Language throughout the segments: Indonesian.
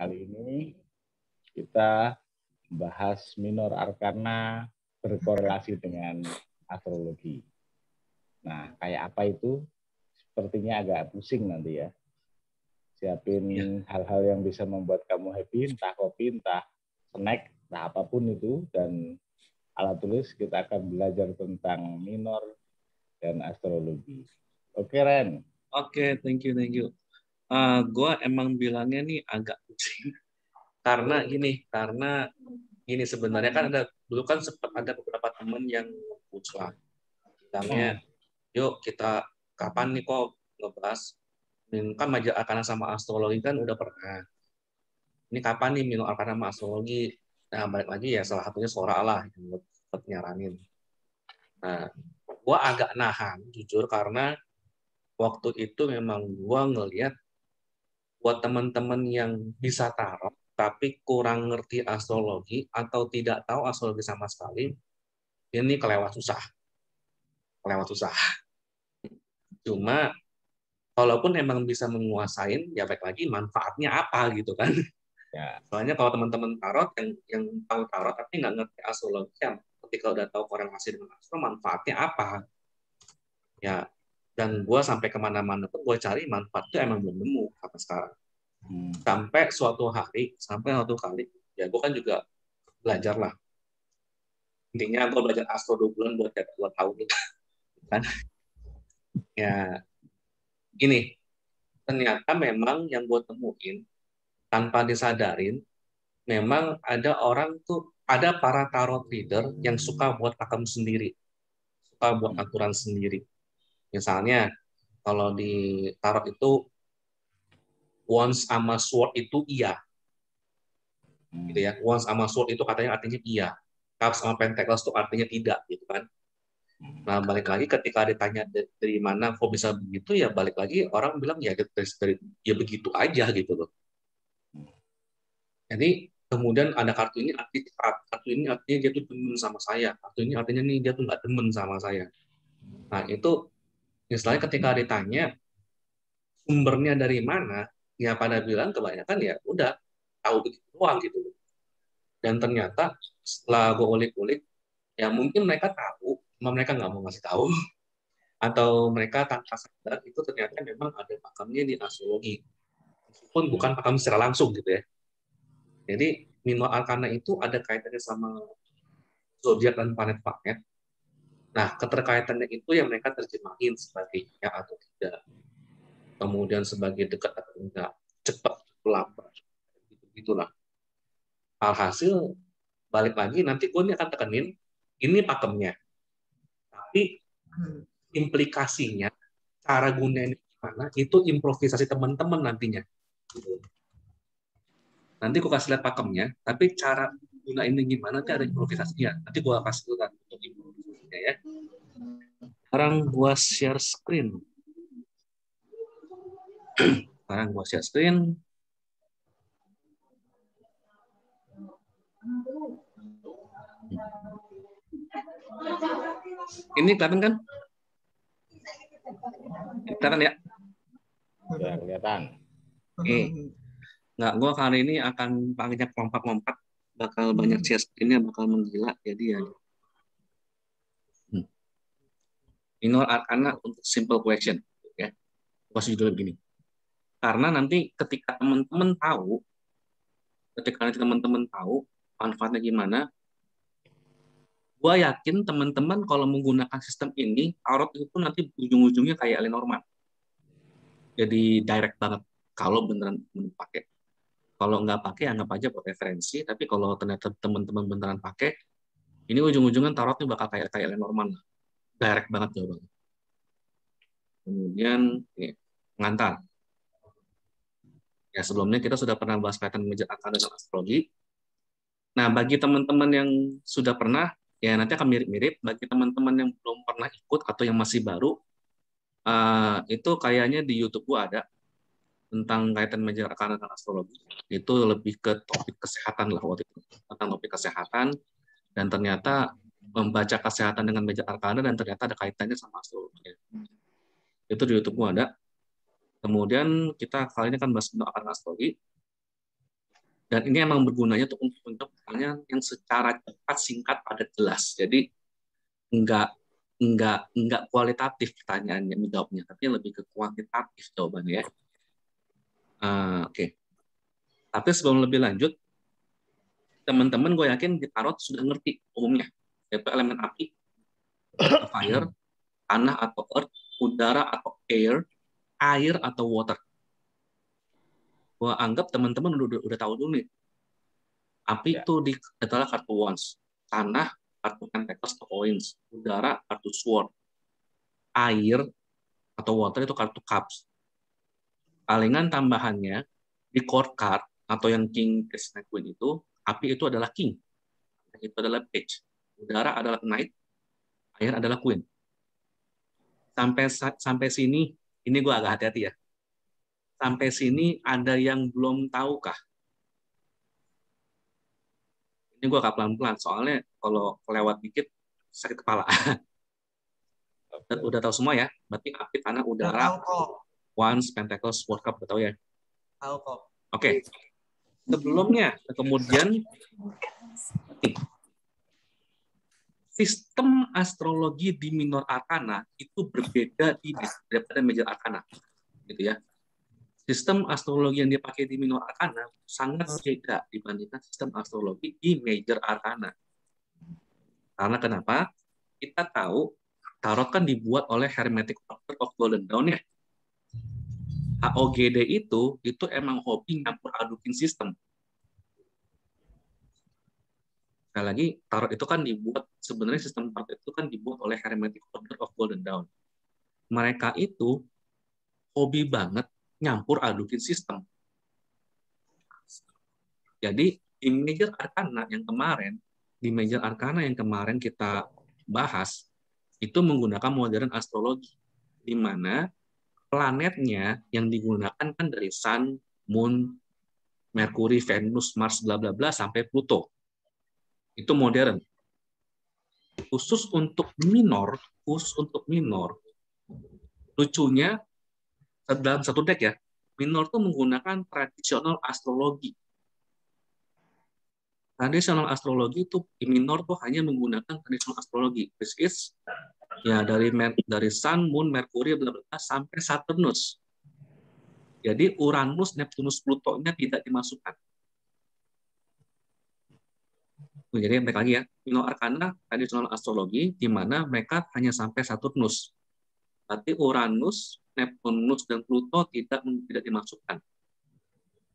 Kali ini kita bahas minor arkana berkorelasi dengan astrologi. Nah, kayak apa itu? Sepertinya agak pusing nanti ya. Siapin hal-hal yang bisa membuat kamu happy, entah kopi, entah snack, entah apapun itu. Dan alat tulis kita akan belajar tentang minor dan astrologi. Oke, Ren. Oke, thank you. Gue emang bilangnya nih agak pusing karena gini sebenarnya kan dulu kan sempat ada beberapa temen yang usaha bilangnya, yuk kita kapan nih kok ngebahas kan majalah arkana sama astrologi kan udah pernah. Ini kapan nih minum arkana sama astrologi? Nah, balik lagi ya salah satunya Sora lah yang buat nyaranin. Nah, gue agak nahan jujur karena waktu itu memang gue ngelihat buat teman-teman yang bisa tarot tapi kurang ngerti astrologi atau tidak tahu astrologi sama sekali, ini kelewat susah. Cuma walaupun emang bisa menguasain, ya baik lagi manfaatnya apa gitu kan. Ya. Soalnya kalau teman-teman tarot yang tahu tarot tapi nggak ngerti astrologi, ya ketika udah tahu korelasi dengan astro, manfaatnya apa? Ya, dan gue sampai kemana-mana pun gue cari manfaat itu emang belum nemu sampai sekarang. Sampai suatu kali, ya gue kan juga belajar lah. Intinya gue belajar astro 2 bulan buat 2 tahun gitu kan. Ya, gini, ternyata memang yang gue temuin tanpa disadarin, memang ada orang tuh, ada para tarot reader yang suka buat pakem sendiri, suka buat aturan sendiri. Misalnya, kalau di tarot itu, wands sama sword itu iya. Gitu ya. Wands sama sword itu katanya artinya iya. Cups sama pentacles itu artinya tidak, gitu kan. Nah, balik lagi ketika ditanya dari mana kok bisa begitu, ya balik lagi orang bilang ya ya begitu aja gitu loh. Jadi kemudian ada kartu ini artinya dia tuh demen sama saya, kartu ini artinya nih dia tuh nggak demen sama saya. Nah itu misalnya ketika ditanya sumbernya dari mana, ya pada bilang kebanyakan ya udah tahu begitu doang gitu. Dan ternyata setelah gue ulik-ulik, ya mungkin mereka tahu, cuma mereka nggak mau ngasih tahu, atau mereka tanpa sadar itu ternyata memang ada pakamnya di astrologi, meskipun bukan pakam secara langsung gitu ya. Jadi minor arkana itu ada kaitannya sama zodiak dan planet-planet. Nah, keterkaitannya itu yang mereka terjemahin sebagai ya atau tidak, kemudian sebagai dekat atau enggak, cepat atau lambat, gitulah. Alhasil balik lagi nanti gue ini akan tekenin ini pakemnya, tapi implikasinya, cara gunain gimana itu improvisasi teman-teman nantinya. Nanti gue kasih lihat pakemnya, tapi cara gunainnya gimana nanti ada improvisasinya. Nanti gue kasih lihat untuk improvisasinya ya. Sekarang gue share screen. Ini kelihatan kan? Kelihatan ya? Ya, kelihatan. Oke. Nggak, gue kali ini akan banyak lompat-lompat, bakal banyak share screen-nya, bakal menggila. Jadi ya. Minor arkana untuk simple question. Ya. Kasih judul begini. Karena nanti ketika teman-teman tahu manfaatnya gimana, gue yakin teman-teman kalau menggunakan sistem ini, tarot itu nanti ujung-ujungnya kayak Lenormand. Jadi direct banget kalau beneran pakai. Kalau nggak pakai, anggap aja buat referensi. Tapi kalau ternyata teman-teman beneran pakai, ini ujung-ujungnya tarotnya bakal kayak Lenormand. Direct banget jawabannya. Kemudian, ini, pengantar. Ya, sebelumnya kita sudah pernah bahas kaitan major arkana dan astrologi. Nah, bagi teman-teman yang sudah pernah, ya nanti akan mirip-mirip. Bagi teman-teman yang belum pernah ikut atau yang masih baru, itu kayaknya di YouTube gua ada tentang kaitan major arkana dan astrologi. Itu lebih ke topik kesehatan lah waktu itu. Tentang topik kesehatan, dan ternyata membaca kesehatan dengan major arkana dan ternyata ada kaitannya sama astrologi. Itu di YouTube gua ada. Kemudian kita kali ini kan bahas tentang astrologi. Dan ini emang bergunanya untuk pertanyaan yang secara cepat, singkat, padat, jelas. Jadi enggak kualitatif pertanyaannya menjawabnya, tapi lebih ke kuantitatif jawabannya. Oke. Tapi sebelum lebih lanjut, teman-teman gue yakin di tarot sudah ngerti umumnya, yaitu elemen api, fire, tanah atau earth, udara atau air, air atau water. Gue anggap teman-teman udah tahu dulu nih. Api itu adalah kartu wands, tanah kartu pentacles atau coins, udara kartu sword, air atau water itu kartu cups. Palingan tambahannya di court card atau yang king, queen, queen itu, api itu adalah king, itu adalah page, udara adalah knight, air adalah queen. Sampai sini, ini gue agak hati-hati ya. Sampai sini ada yang belum tahu kah? Ini gue agak pelan-pelan, soalnya kalau kelewat dikit sakit kepala. Udah tahu semua ya? Berarti api, tanah, udara, wands, pentacles, sword, cup, udah tahu ya? Tahu kok. Oke. Sebelumnya, kemudian sistem astrologi di minor arcana itu berbeda daripada major arcana, gitu ya. Sistem astrologi yang dipakai di minor arcana sangat beda dibandingkan sistem astrologi di major arcana. Karena kenapa? Kita tahu tarot kan dibuat oleh Hermetic Order of Golden Dawn ya. HOGD itu emang hobi nyampur adukin sistem. Sekali lagi, tarot itu kan dibuat, sebenarnya sistem tarot itu kan dibuat oleh Hermetic Order of Golden Dawn. Mereka itu hobi banget nyampur adukin sistem. Jadi, di major arcana yang kemarin kita bahas, itu menggunakan modern astrologi, di mana planetnya yang digunakan kan dari Sun, Moon, Merkuri, Venus, Mars, bla bla bla sampai Pluto. Itu modern. Khusus untuk minor, lucunya dalam satu deck ya, minor itu menggunakan tradisional astrologi. Tradisional astrologi itu di minor tuh hanya menggunakan tradisional astrologi, which is ya dari Sun, Moon, Merkuri, bla bla sampai Saturnus. Jadi Uranus, Neptunus, Pluto-nya tidak dimasukkan. Jadi balik lagi ya, minor arcana tradisional astrologi di mana mereka hanya sampai Saturnus. Berarti Uranus, Neptunus, dan Pluto tidak dimasukkan.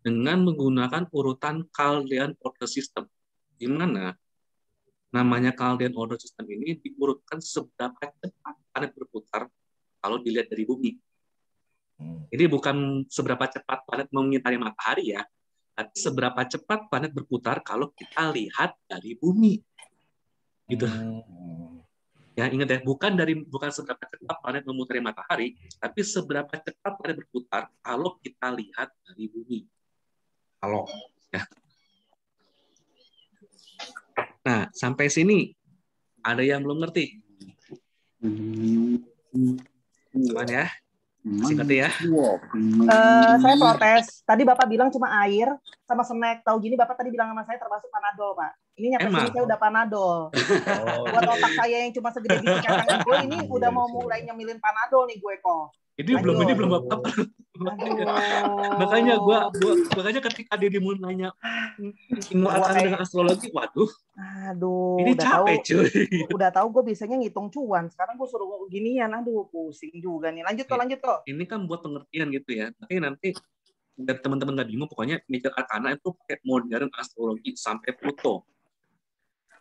Dengan menggunakan urutan Chaldean Order System, di mana namanya Chaldean Order System ini diurutkan seberapa cepat planet berputar kalau dilihat dari bumi. Jadi bukan seberapa cepat planet mengitari matahari ya, tapi seberapa cepat planet berputar kalau kita lihat dari bumi. Gitu. Ya, ingat ya, bukan seberapa cepat planet memutari matahari, tapi seberapa cepat planet berputar kalau kita lihat dari bumi. Kalau ya. Nah, sampai sini ada yang belum ngerti? Gimana ya? Masih ngerti ya? Saya protes. Tadi Bapak bilang cuma air sama snack. Tahu gini Bapak tadi bilang sama saya termasuk Panadol, Pak. Ini nyampe sini saya udah Panadol. Buat otak saya yang cuma segede biji kacangan gue ini udah mau mulai nyemilin Panadol nih gue kok. Ini belum apa. Makanya ketika dia dimulai nanya arcana dengan astrologi, waduh. Aduh, ini capek cuy. Udah tahu gue biasanya ngitung cuan. Sekarang gue suruh ginian, aduh pusing juga nih. Lanjut kok. Ini kan buat pengertian gitu ya. Tapi nanti biar teman-teman nggak bingung, pokoknya major arcana itu pakai modern astrologi sampai Pluto.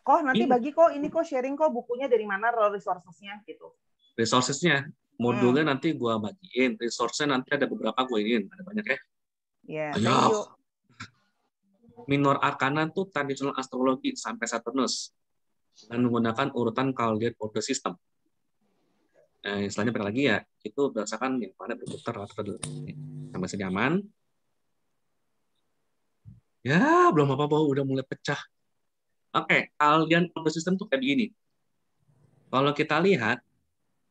Kok nanti ini sharing bukunya dari mana, resources-nya gitu. Resources-nya, modulnya nanti gue bagiin. Resource-nya nanti ada beberapa gue ingin, ada banyak ya. Iya, thank you. Minor arcana itu tradisional astrologi sampai Saturnus dan menggunakan urutan Chaldean Order System. Selanjutnya balik lagi ya, itu berdasarkan yang planet berputar sampai senyaman. Ya, belum apa-apa udah mulai pecah. Oke, Chaldean Order System tuh kayak begini. Kalau kita lihat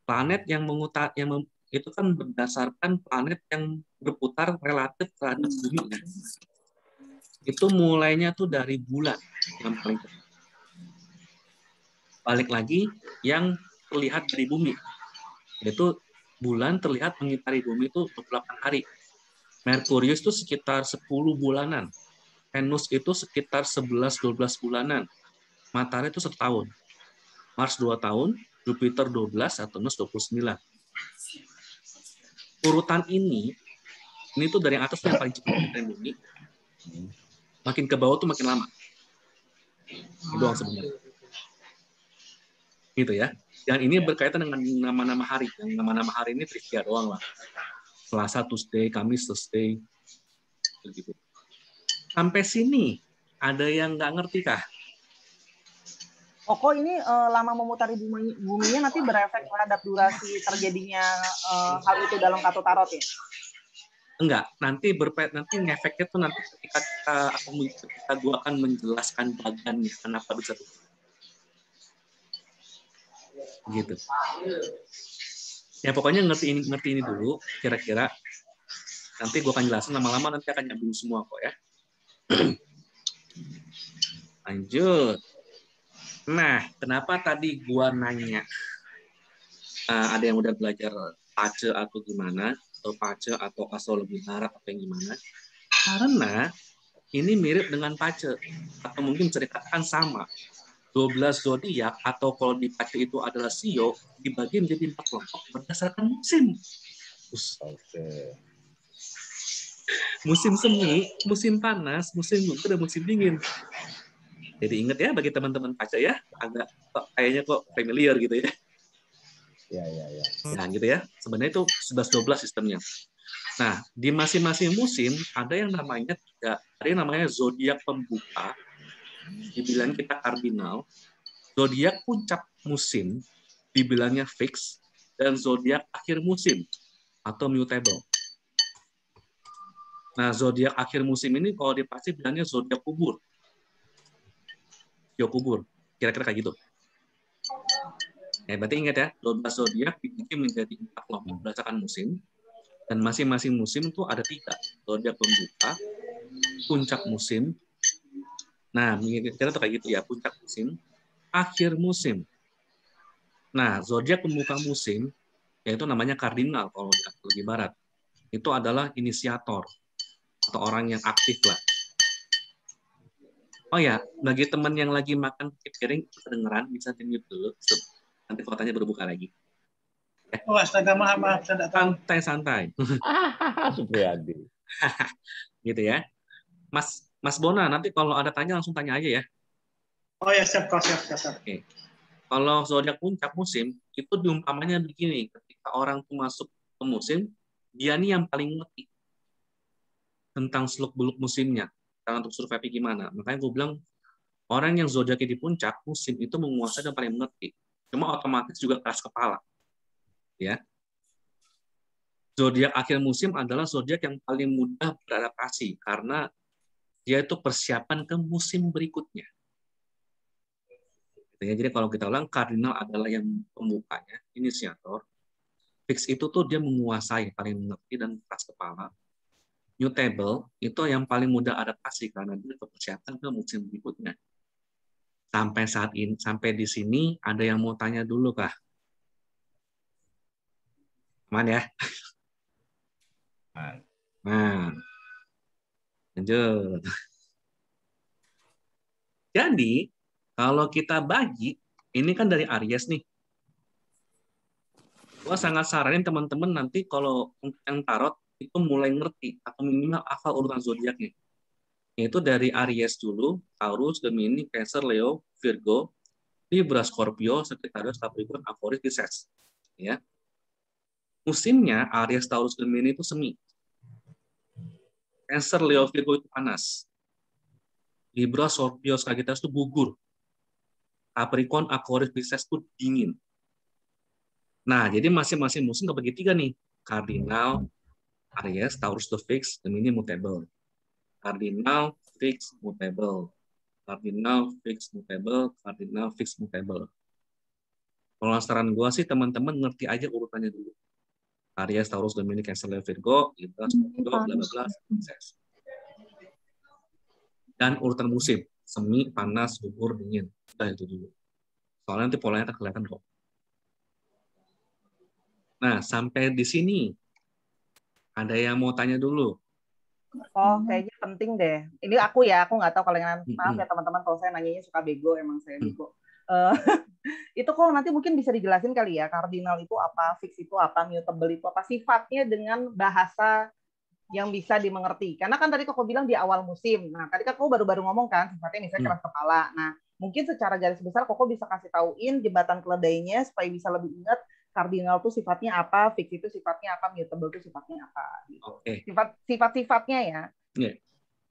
planet yang itu kan berdasarkan planet yang berputar relatif terhadap bumi. itu mulainya tuh dari bulan yang paling cepat. Balik lagi yang terlihat dari bumi, yaitu bulan terlihat mengitari bumi itu 28 hari. Merkurius itu sekitar 10 bulanan. Venus itu sekitar 11-12 bulanan. Matahari itu 1 tahun. Mars 2 tahun, Jupiter 12, Saturnus 29. Urutan ini tuh dari atas yang paling cepat dari bumi. Makin ke bawah tuh makin lama. Itu doang sebenarnya. Gitu ya. Dan ini berkaitan dengan nama-nama hari. Yang nama-nama hari ini trivia doang lah. Selasa, Tuesday, Kamis, Thursday. Begitu. Sampai sini, ada yang nggak ngerti kah? Kok ini lama memutari buminya nanti berefek terhadap durasi terjadinya hal itu dalam kartu tarot ya? Enggak, nanti ngefeknya tuh nanti ketika gue akan menjelaskan bagannya kenapa bisa begitu. Gitu. Ya pokoknya ngerti ini dulu kira-kira. Nanti gue akan jelasin lama-lama nanti akan nyambung semua kok ya. Lanjut. Nah, kenapa tadi gue nanya ada yang udah belajar pace atau gimana, atau pace atau astrologi barat atau yang gimana? Karena ini mirip dengan pace atau mungkin bisa dikatakan sama. 12 zodiak atau kalau di pace itu adalah sio dibagi menjadi 4 kelompok berdasarkan musim. Musim semi, musim panas, musim gugur, dan musim dingin. Jadi ingat ya bagi teman-teman pace ya, agak kayaknya kok familiar gitu ya. Ya. Nah gitu ya, sebenarnya itu 11-12 sistemnya. Nah di masing-masing musim ada yang namanya zodiak pembuka, dibilang kita kardinal, zodiak puncak musim, dibilangnya fix, dan zodiak akhir musim atau mutable. Nah, zodiak akhir musim ini kalau di pasti bilangnya zodiak kubur. Yo kubur. Kira-kira kayak gitu. Berarti ingat ya, 12 zodiak dibagi menjadi 4 kelompok berdasarkan musim. Dan masing-masing musim itu ada 3. Zodiak pembuka, puncak musim. Nah, kira-kira tuh kayak gitu ya, puncak musim, akhir musim. Nah, zodiak pembuka musim yaitu namanya kardinal kalau di astrologi barat. Itu adalah inisiator atau orang yang aktif lah. Oh ya, bagi teman yang lagi makan piring kedengeran bisa di-mute dulu. Nanti fotonya berbuka lagi. Oh, astaga, maaf, saya tidak tahu. Santai. Supriyadi. Gitu ya. Mas Bona, nanti kalau ada tanya langsung tanya aja ya. Oh ya, siap. Oke. Kalau zodiak puncak musim, itu diumpamanya begini, ketika orang tuh masuk ke musim, dia nih yang paling ngerti tentang seluk-beluk musimnya. Untuk survei gimana. Makanya gue bilang, orang yang zodiaknya di puncak musim itu menguasai dan paling mengerti. Cuma otomatis juga keras kepala. Ya. Zodiak akhir musim adalah zodiak yang paling mudah beradaptasi karena dia itu persiapan ke musim berikutnya. Jadi kalau kita ulang, kardinal adalah yang pembukanya, inisiator. Fix itu tuh dia menguasai, paling mengerti dan keras kepala. Mutable itu yang paling mudah adaptasi karena dia persiapan ke musim berikutnya. Sampai saat ini, sampai di sini ada yang mau tanya dulu kah? Aman ya? Nah, lanjut. Jadi, kalau kita bagi, ini kan dari Aries nih. Gua sangat saranin teman-teman nanti kalau yang tarot itu mulai ngerti atau minimal hafal urutan zodiaknya. Yaitu dari Aries dulu, Taurus, Gemini, Cancer, Leo, Virgo, Libra, Scorpio, Sagittarius, Capricorn, Aquarius, Pisces. Ya. Musimnya Aries, Taurus, Gemini itu semi. Cancer, Leo, Virgo itu panas. Libra, Scorpio, Sagittarius itu gugur. Capricorn, Aquarius, Pisces itu dingin. Nah, jadi masing-masing musim kebagi 3 nih. Kardinal, Aries, Taurus itu fix, Gemini mutable. Kardinal, fix, mutable. Kardinal, fix, mutable. Kardinal, fix, mutable. Kalau saran gue sih teman-teman ngerti aja urutannya dulu. Aries, Taurus, Gemini, Cancer, Leo, Virgo, Libra, Scorpio, bla bla bla, Pisces. dan urutan musim, semi, panas, gugur, dingin. Udah itu dulu. Soalnya nanti polanya akan kelihatan kok. Nah, sampai di sini ada yang mau tanya dulu. Oh, kayaknya penting deh. Ini aku nggak tahu kalau yang maaf ya teman-teman kalau saya nanyanya suka bego, emang saya bego. Itu kok nanti mungkin bisa dijelasin kali ya, kardinal itu apa, fix itu apa, mutable itu apa, sifatnya dengan bahasa yang bisa dimengerti. Karena kan tadi kok bilang di awal musim. Nah, tadi kan kok baru-baru ngomong kan, sifatnya misalnya keras kepala. Nah, mungkin secara garis besar kok bisa kasih tauin jembatan keledainya supaya bisa lebih ingat kardinal itu sifatnya apa, fix itu sifatnya apa, mutable itu sifatnya apa. Gitu. Oke. Sifat-sifatnya ya.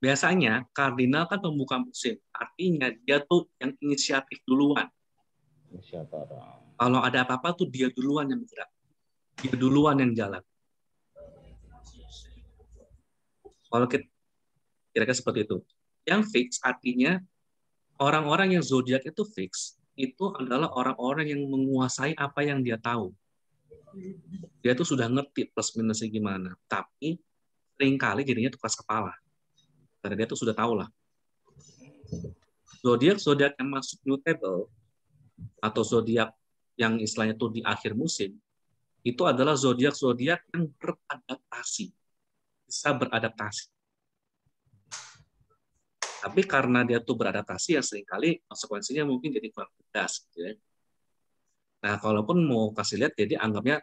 Biasanya kardinal kan pembuka musim, artinya dia tuh yang inisiatif duluan. Kalau ada apa-apa tuh dia duluan yang bergerak, dia duluan yang jalan. Kalau kita kira-kira seperti itu. Yang fix artinya orang-orang yang zodiak itu fix, itu adalah orang-orang yang menguasai apa yang dia tahu. Dia tuh sudah ngerti plus minusnya gimana, tapi seringkali jadinya tuh keras kepala. Karena dia tuh sudah tahu lah. Zodiak yang masuk mutable atau zodiak yang istilahnya tuh di akhir musim itu adalah zodiak yang beradaptasi, bisa beradaptasi. Tapi karena dia tuh beradaptasi ya seringkali konsekuensinya mungkin jadi kurang tegas. Gitu ya. Nah, kalaupun mau kasih lihat, jadi anggapnya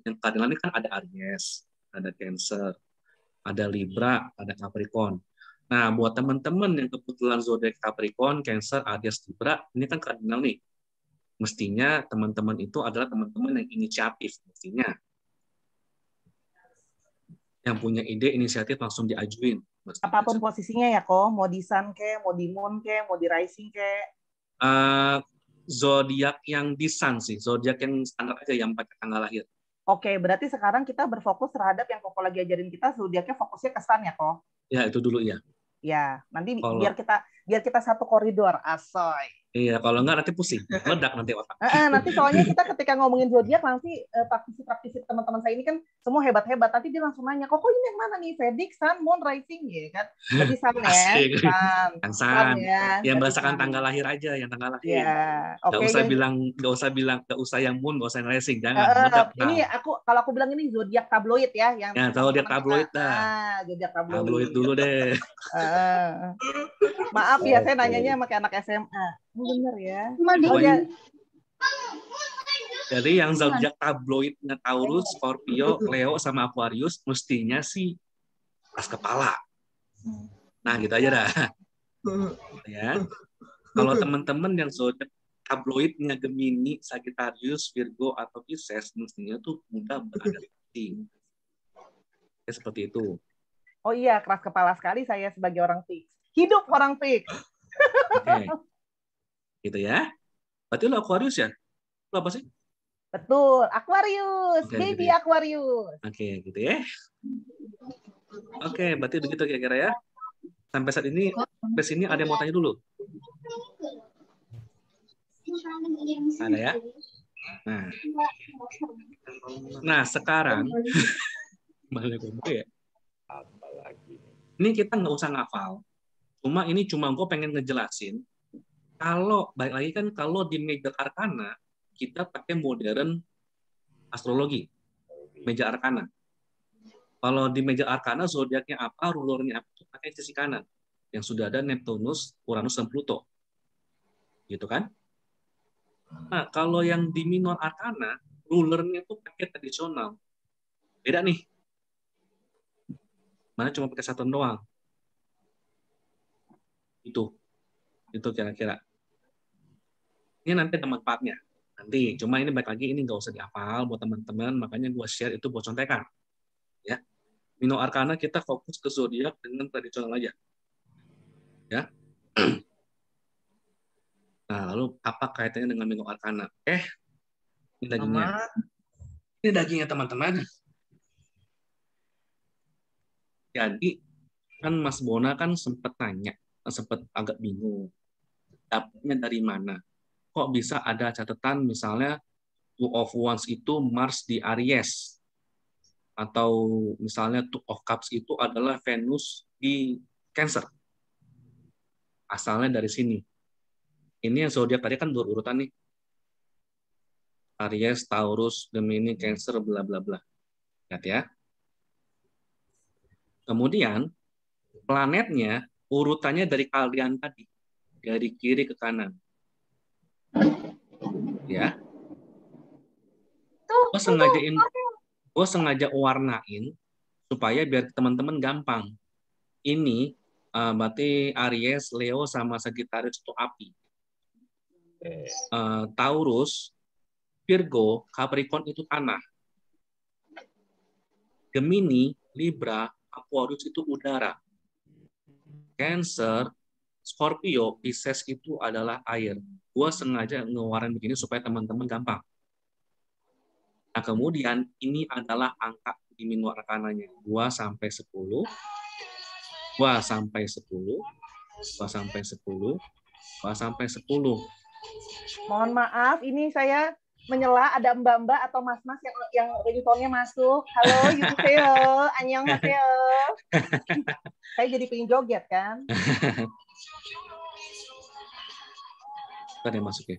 yang kardinal ini kan ada Aries, ada Cancer, ada Libra, ada Capricorn. Nah, buat teman-teman yang kebetulan zodiak Capricorn, Cancer, Aries, Libra, ini kan kardinal nih. Mestinya teman-teman itu adalah teman-teman yang inisiatif, mestinya. Yang punya ide, inisiatif langsung diajuin. Mestinya. Apapun posisinya ya kok, mau di Sun ke, mau di Moon ke, mau di Rising ke. Zodiak yang di Sun sih, zodiak yang standar aja yang pakai tanggal lahir. Oke, berarti sekarang kita berfokus terhadap yang Koko lagi ajarin kita, zodiaknya fokusnya ke Sun ya kok? Ya, itu dulu ya. Ya, nanti biar kita satu koridor, asoy. Iya, kalau enggak nanti pusing, meledak nanti otak. Nanti soalnya kita ketika ngomongin zodiak nanti praktisi teman-teman saya ini kan semua hebat-hebat. Nanti dia langsung nanya, kok ini yang mana nih? Vedic, Sun, Moon, Rising ya kan? Berarti Sun ya, Sun ya. Yang berdasarkan tanggal lahir aja, yang tanggal lahir. Ya, oke. Nggak usah yang Moon, nggak usah yang Rising, jangan. Ini kalau aku bilang ini zodiak tabloid ya, yang zodiak tabloid dah. Zodiak tabloid. Tabloid dulu deh. Maaf ya, saya nanyanya sama kayak anak SMA. Bener ya. Jadi yang zodiak tabloidnya Taurus, Scorpio, Leo, sama Aquarius mestinya sih keras kepala. Nah, gitu aja dah. Ya. Kalau teman-teman yang zodiak tabloidnya Gemini, Sagittarius, Virgo, atau Pisces, mestinya tuh mudah beradaptasi. Ya, seperti itu. Oh iya, keras kepala sekali saya sebagai orang fix. Hidup orang fix. Oke. Gitu ya. Berarti lo Aquarius ya? Lo apa sih? Betul, Aquarius. Okay, baby gitu ya. Aquarius. Oke, gitu ya. Oke, berarti begitu kira-kira ya. Sampai saat ini, sampai sini ada yang mau tanya dulu? Ada ya? Nah sekarang ya. Ini kita nggak usah ngafal. Ini cuma gue pengen ngejelasin. Kalau balik lagi kan kalau di Major Arcana kita pakai modern astrologi, Major Arcana. Kalau di Major Arcana zodiaknya apa, rulernya apa, pakai sisi kanan yang sudah ada Neptunus, Uranus, dan Pluto, gitu kan? Nah kalau yang di Minor Arcana rulernya itu pakai tradisional, beda nih. Mana cuma pakai Saturn doang. Itu kira-kira. Ini nanti ada manfaatnya. Nanti, cuma ini baik lagi, ini nggak usah dihafal buat teman-teman, makanya gue share itu buat contekan. Ya. Minor Arcana kita fokus ke zodiak dengan tradisional aja. Ya. Nah, lalu apa kaitannya dengan Minor Arcana? Ini dagingnya. Ini dagingnya teman-teman. Jadi, kan Mas Bona kan sempat tanya, sempat agak bingung. Dapatnya dari mana? Kok bisa ada catatan misalnya Two of Wands itu Mars di Aries, atau misalnya Two of Cups itu adalah Venus di Cancer. Asalnya dari sini. Ini yang zodiak tadi kan berurutan nih. Aries, Taurus, Gemini, Cancer, bla bla bla. Lihat ya. Kemudian planetnya urutannya dari kalian tadi, dari kiri ke kanan. Ya. Gue sengaja warnain supaya biar teman-teman gampang. Ini berarti Aries, Leo, sama Sagittarius itu api. Taurus, Virgo, Capricorn itu tanah. Gemini, Libra, Aquarius itu udara. Cancer, Scorpio, Pisces itu adalah air. Gue sengaja ngeluarin begini supaya teman-teman gampang. Nah, kemudian ini adalah angka di minor arkananya. 2 sampai 10. 2 sampai 10. 2 sampai 10. 2 sampai 10. Mohon maaf, ini saya menyela ada mbak-mbak atau mas-mas yang ringtone-nya masuk. Halo, Yuseo, annyeonghaseyo. Saya jadi pengen joget kan. Ada yang masuk ya.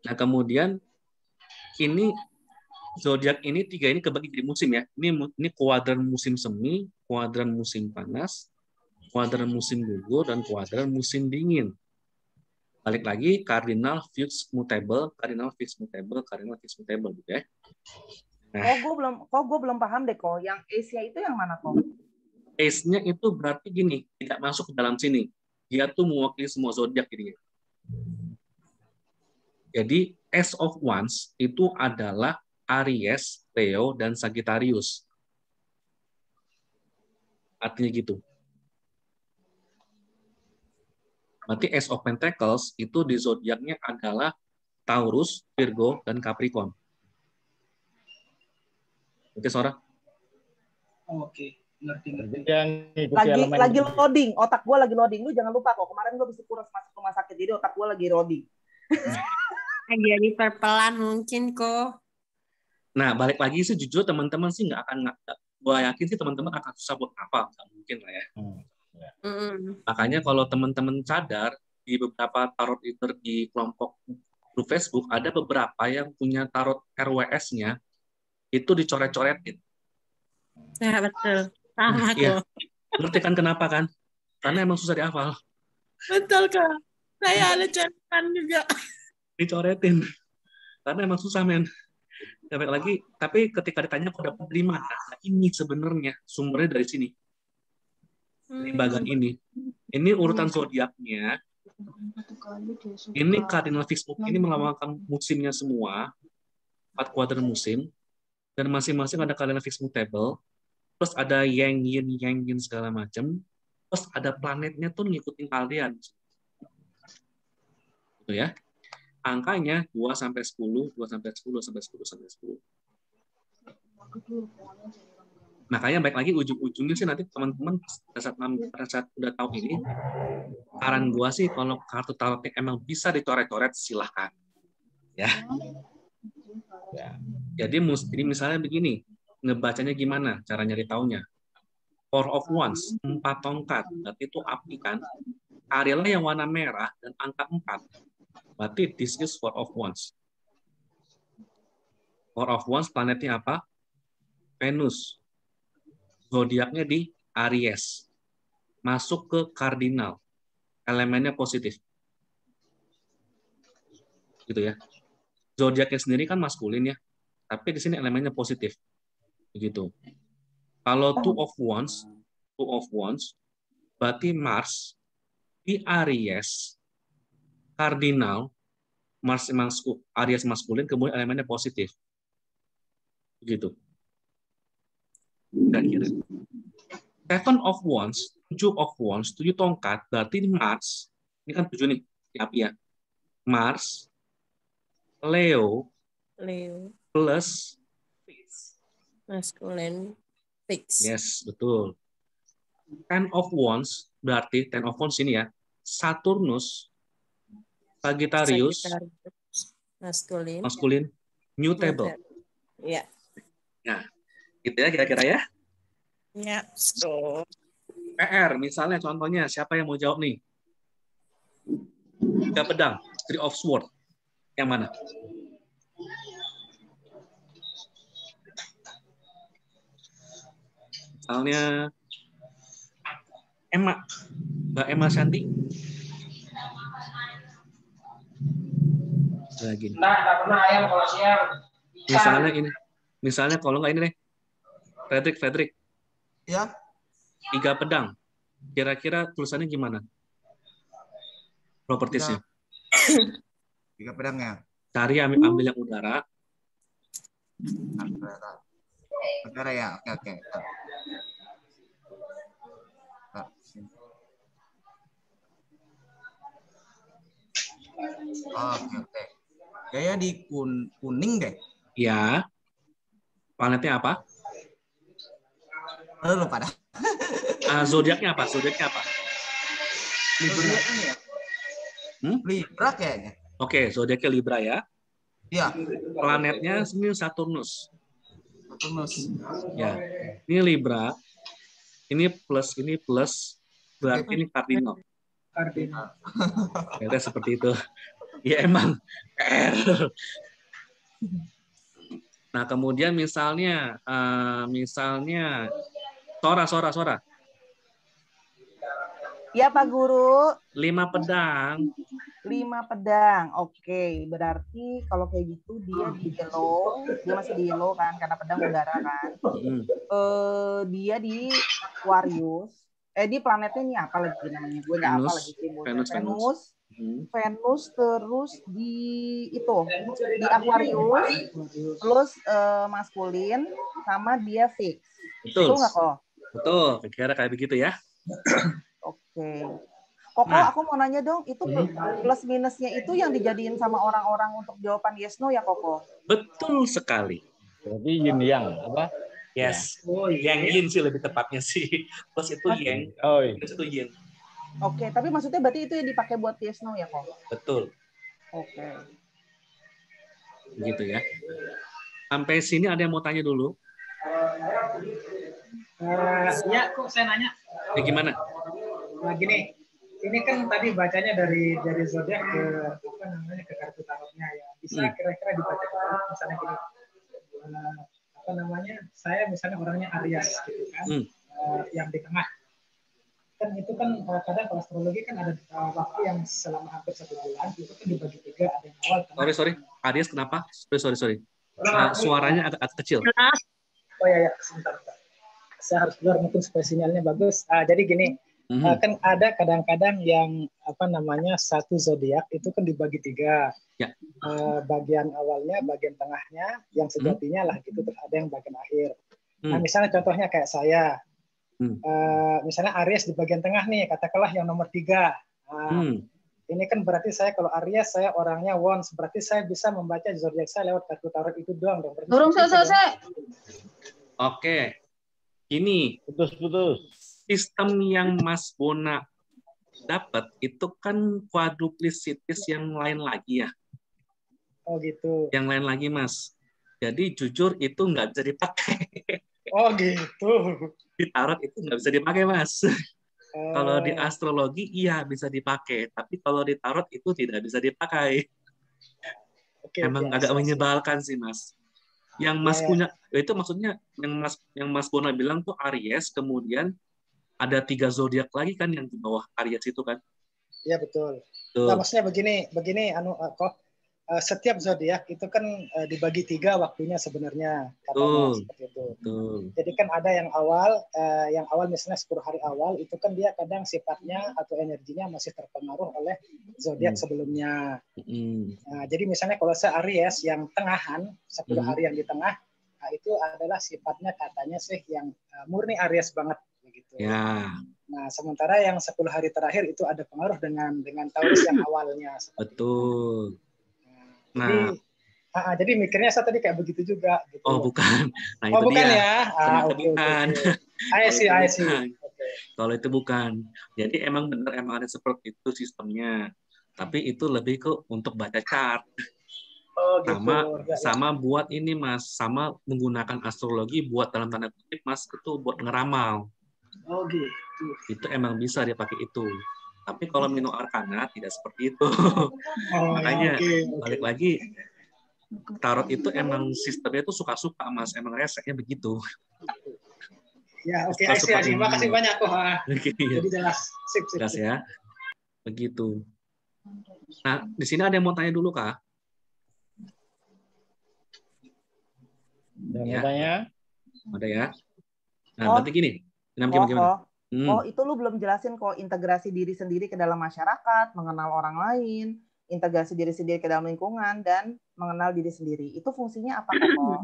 Nah, kemudian ini zodiak ini 3 ini kebagi jadi musim ya. Ini kuadran musim semi, kuadran musim panas, kuadran musim gugur, dan kuadran musim dingin. Balik lagi, cardinal, fixed, mutable, cardinal, fixed, mutable, cardinal, fixed, mutable gitu ya. Nah, gue belum paham deh kok. Yang Asia itu yang mana kok? Ace-nya itu berarti gini, tidak masuk ke dalam sini. Dia tuh mewakili semua zodiak jadinya. Jadi Ace of Wands itu adalah Aries, Leo, dan Sagittarius. Artinya gitu. Berarti Ace of Pentacles itu di zodiaknya adalah Taurus, Virgo, dan Capricorn. Oke, Sora? Oke, ngerti. Lagi loading, otak gue lagi loading. Lu jangan lupa kok, kemarin gue bisa kurus masuk rumah sakit, jadi otak gue lagi loading. Jadi perpelan mungkin kok. Nah, balik lagi sih jujur teman-teman sih nggak akan, gue yakin sih teman-teman akan susah buat apa, nggak mungkin lah ya. Makanya kalau teman-teman sadar di beberapa tarot reader di kelompok grup Facebook ada beberapa yang punya tarot RWS-nya itu dicoret-coretin. Ya betul, sama ya. kok. Ngerti kan kenapa kan? Karena emang susah dihafal. Betul kak. Saya ada coretan juga. Dicoretin. Karena emang susah men. Lagi, tapi ketika ditanya kok dapat dari mana? Nah, ini sebenarnya sumbernya dari sini. Di bagian ini. Ini urutan zodiaknya. Ini cardinal fixed ini melambangkan musimnya semua. 4 kuadran musim. Dan masing-masing ada cardinal fixed mutable. Terus ada yang yin segala macam. Terus ada planetnya tuh ngikutin kalian. Gitu ya. Angkanya 2 sampai 10, 2 sampai 10, sampai 10, sampai 10. Makanya baik lagi ujung-ujungnya sih nanti teman-teman pada saat udah tahu ini, saran gua sih kalau kartu tarotnya emang bisa dicoret-coret silahkan. Ya. Jadi misalnya begini, ngebacanya gimana? Cara nyari taunya. 4 of Wands, 4 tongkat, berarti itu api kan. Arielnya yang warna merah dan angka 4. Berarti this is 4 of Wands. 4 of Wands planetnya apa? Venus. Zodiaknya di Aries. Masuk ke kardinal. Elemennya positif. Gitu ya. Zodiaknya sendiri kan maskulin ya. Tapi di sini elemennya positif. Begitu. Kalau 2 of Wands berarti Mars di Aries kardinal, Aries maskulin, kemudian elemennya positif. Begitu. Kira-kira. 7 of Wands, 7 of Wands, 7 tongkat, berarti Mars, ini kan 7 nih, api ya. Mars, Leo, plus maskulin fix. Yes, betul. 10 of Wands, berarti 10 of Wands ini ya, Saturnus, Sagittarius, maskulin, mutable. Ya. Nah, gitu ya kira-kira ya. Ya, so. PR, misalnya contohnya, siapa yang mau jawab nih? 3 pedang, Three of Swords. Yang mana? Misalnya Emma, Mbak Emma Shanti. Lagi. Nah, nggak pernah ayam kalau siang. Misalnya ini, misalnya kalau nggak ini deh, Frederick. Ya. 3 pedang. Kira-kira tulisannya gimana? Propertiesnya. 3 pedang ya. Cari ambil yang udara. Udara ya. Oke. Oke. Kayaknya di kuning deh. Ya. Planetnya apa? Lupa dah. Zodiaknya apa? Libra ini ya. Libra kayaknya. Oke, zodiaknya Libra ya. Iya. Planetnya ini Saturnus. Ya. Ini Libra. Ini plus. Berarti ini Cardinal. Kayaknya seperti itu. Ya emang. Nah, kemudian misalnya Sora. Ya Pak Guru. 5 pedang. 5 pedang. Oke, berarti kalau kayak gitu dia di yellow, dia masih di yellow kan karena pedang udara kan. Dia di Aquarius. Di planetnya ini apa lagi namanya? Gue nggak apa lagi sih. Venus terus di itu di Aquarius plus maskulin sama dia fix. Betul nggak kok? Betul, kira-kira kayak begitu ya. Oke. Koko, aku mau nanya dong, itu plus minusnya itu yang dijadiin sama orang-orang untuk jawaban yes no ya Koko? Betul sekali. Jadi yin yang apa? Yes. Yang yin sih lebih tepatnya sih. Plus itu yang. Plus itu yin. Oke, tapi maksudnya berarti itu yang dipakai buat yes no ya Kok? Betul. Oke. Gitu ya. Sampai sini ada yang mau tanya dulu? Ya, kok saya nanya. Ya gimana? Nah, gini, ini kan tadi bacanya dari zodiak ke ke kartu tarotnya ya. Bisa kira-kira dibaca ke tarot misalnya gini. Saya misalnya orangnya Aries gitu kan. Yang di tengah. Kan itu kan kadang kalau astrologi kan ada waktu yang selama hampir 1 bulan itu kan dibagi 3, ada yang awal. Sorry. Aries kenapa? Sorry. Suaranya agak kecil. Oh ya, sebentar. Saya harus keluar mungkin supaya sinyalnya bagus. Jadi gini, kan ada kadang-kadang yang satu zodiak itu kan dibagi 3. Ya. Bagian awalnya, bagian tengahnya, yang sejatinya lah gitu. Terus ada yang bagian akhir. Nah misalnya contohnya kayak saya, misalnya Aries di bagian tengah nih, katakanlah yang nomor 3. Ini kan berarti saya kalau Aries saya orangnya Wands, berarti saya bisa membaca zodiak saya lewat kartu tarot itu doang dong. Burung selesai. Oke, ini putus. Sistem yang Mas Bona dapat itu kan quadruplicities yang lain lagi ya. Oh gitu. Yang lain lagi Mas. Jadi jujur itu nggak bisa dipakai. Oh gitu. Di tarot itu nggak bisa dipakai Mas. Kalau di astrologi iya bisa dipakai, tapi kalau di tarot itu tidak bisa dipakai. Emang agak menyebalkan sih Mas. Yang Mas punya itu maksudnya yang Mas Bona bilang tuh Aries, kemudian ada 3 zodiak lagi kan yang di bawah Aries itu kan? Iya betul. Nah, maksudnya begini setiap zodiak itu kan dibagi 3 waktunya sebenarnya katanya seperti itu. Jadi kan ada yang awal misalnya 10 hari awal itu kan dia kadang sifatnya atau energinya masih terpengaruh oleh zodiak sebelumnya. Nah, jadi misalnya kalau saya Aries yang tengahan 10 hari yang di tengah, nah itu adalah sifatnya katanya sih yang murni Aries banget begitu. Ya. Nah, sementara yang 10 hari terakhir itu ada pengaruh dengan Taurus yang awalnya. Betul. Jadi mikirnya saya tadi kayak begitu juga. Gitu. Oh bukan. Nah, itu bukan dia. Ya. Bukan. I see. Kalau itu bukan. Jadi emang ada seperti itu sistemnya. Tapi itu lebih ke untuk baca chart. Oh, gitu. Sama buat ini Mas, sama menggunakan astrologi buat dalam tanda kutip Mas itu buat ngeramal. Oh gitu. Itu emang bisa dia pakai itu. Tapi kalau Mino Arcana tidak seperti itu. Makanya balik lagi, tarot itu emang sistemnya itu suka-suka, Mas. Emang resepnya begitu. Ya, oke. Terima kasih banyak. Jadi jelas. Sip. Jelas ya. Begitu. Nah, di sini ada yang mau tanya dulu, Kak? Yang mau tanya? Ada ya. Nah, berarti gini. Gimana? Itu lu belum jelasin kok integrasi diri sendiri ke dalam masyarakat, mengenal orang lain, integrasi diri sendiri ke dalam lingkungan, dan mengenal diri sendiri. Itu fungsinya apa kok?